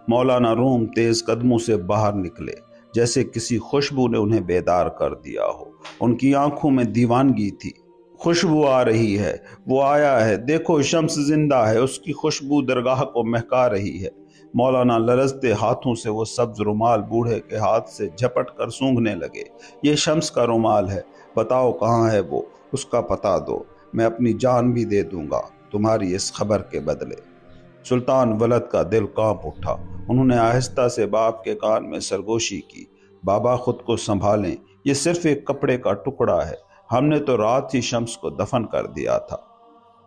مولانا روم تیز قدموں سے باہر نکلے، جیسے کسی خوشبو نے انہیں بیدار کر دیا ہو۔ ان کی آنکھوں میں دیوانگی تھی۔ خوشبو آ رہی ہے، وہ آیا ہے، دیکھو شمس زندہ ہے، اس کی خوشبو درگاہ کو مہکا رہی ہے۔ مولانا لرزتے ہاتھوں سے وہ سبز رومال بوڑھے کے ہاتھ سے جھپٹ کر سونگھنے لگے۔ یہ شمس کا رومال ہے، بتاؤ کہاں ہے وہ، اس کا پتہ دو، میں اپنی جان بھی دے دوں گا تمہاری اس خبر کے بدلے۔ سلطان ولد کا دل کانپ اٹھا۔ انہوں نے آہستہ سے باپ کے کان میں سرگوشی کی، بابا خود کو سنبھالیں، یہ صرف ایک کپڑے کا ٹکڑا ہے، ہم نے تو رات ہی شمس کو دفن کر دیا تھا۔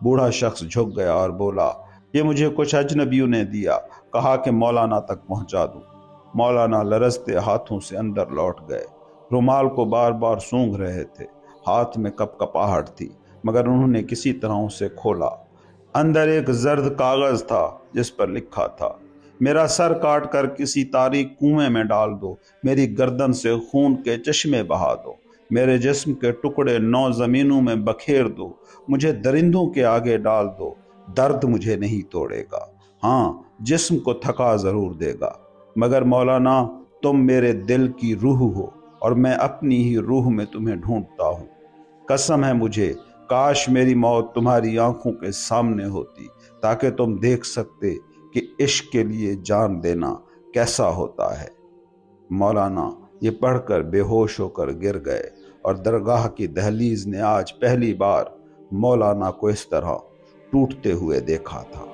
بوڑھا شخص جھک گیا اور بولا، یہ مجھے کچھ اجنبیوں نے دیا، کہا کہ مولانا تک پہنچا دوں۔ مولانا لرزتے ہاتھوں سے اندر لوٹ گئے، رومال کو بار بار سونگھ رہے تھے، ہاتھ میں کپ کپاہٹ تھی مگر انہوں نے کسی طرح اسے کھولا۔ اندر ایک زرد کاغذ تھا جس پر لکھا تھا، میرا سر کاٹ کر کسی تاریک کنویں میں ڈال دو، میری گردن سے خون کے چشمے بہا دو، میرے جسم کے ٹکڑے 9 زمینوں میں بکھیر دو، مجھے درندوں کے آگے ڈال دو، درد مجھے نہیں توڑے گا، ہاں جسم کو تھکا ضرور دے گا، مگر مولانا تم میرے دل کی روح ہو اور میں اپنی ہی روح میں تمہیں ڈھونڈتا ہوں۔ قسم ہے مجھے، کاش میری موت تمہاری آنکھوں کے سامنے ہوتی تاکہ تم دیکھ سکتے کہ عشق کے لیے جان دینا کیسا ہوتا ہے۔ مولانا یہ پڑھ کر بے ہوش ہو کر گر گئے اور درگاہ کی دہلیز نے آج پہلی بار مولانا کو اس طرح ٹوٹتے ہوئے دیکھا تھا۔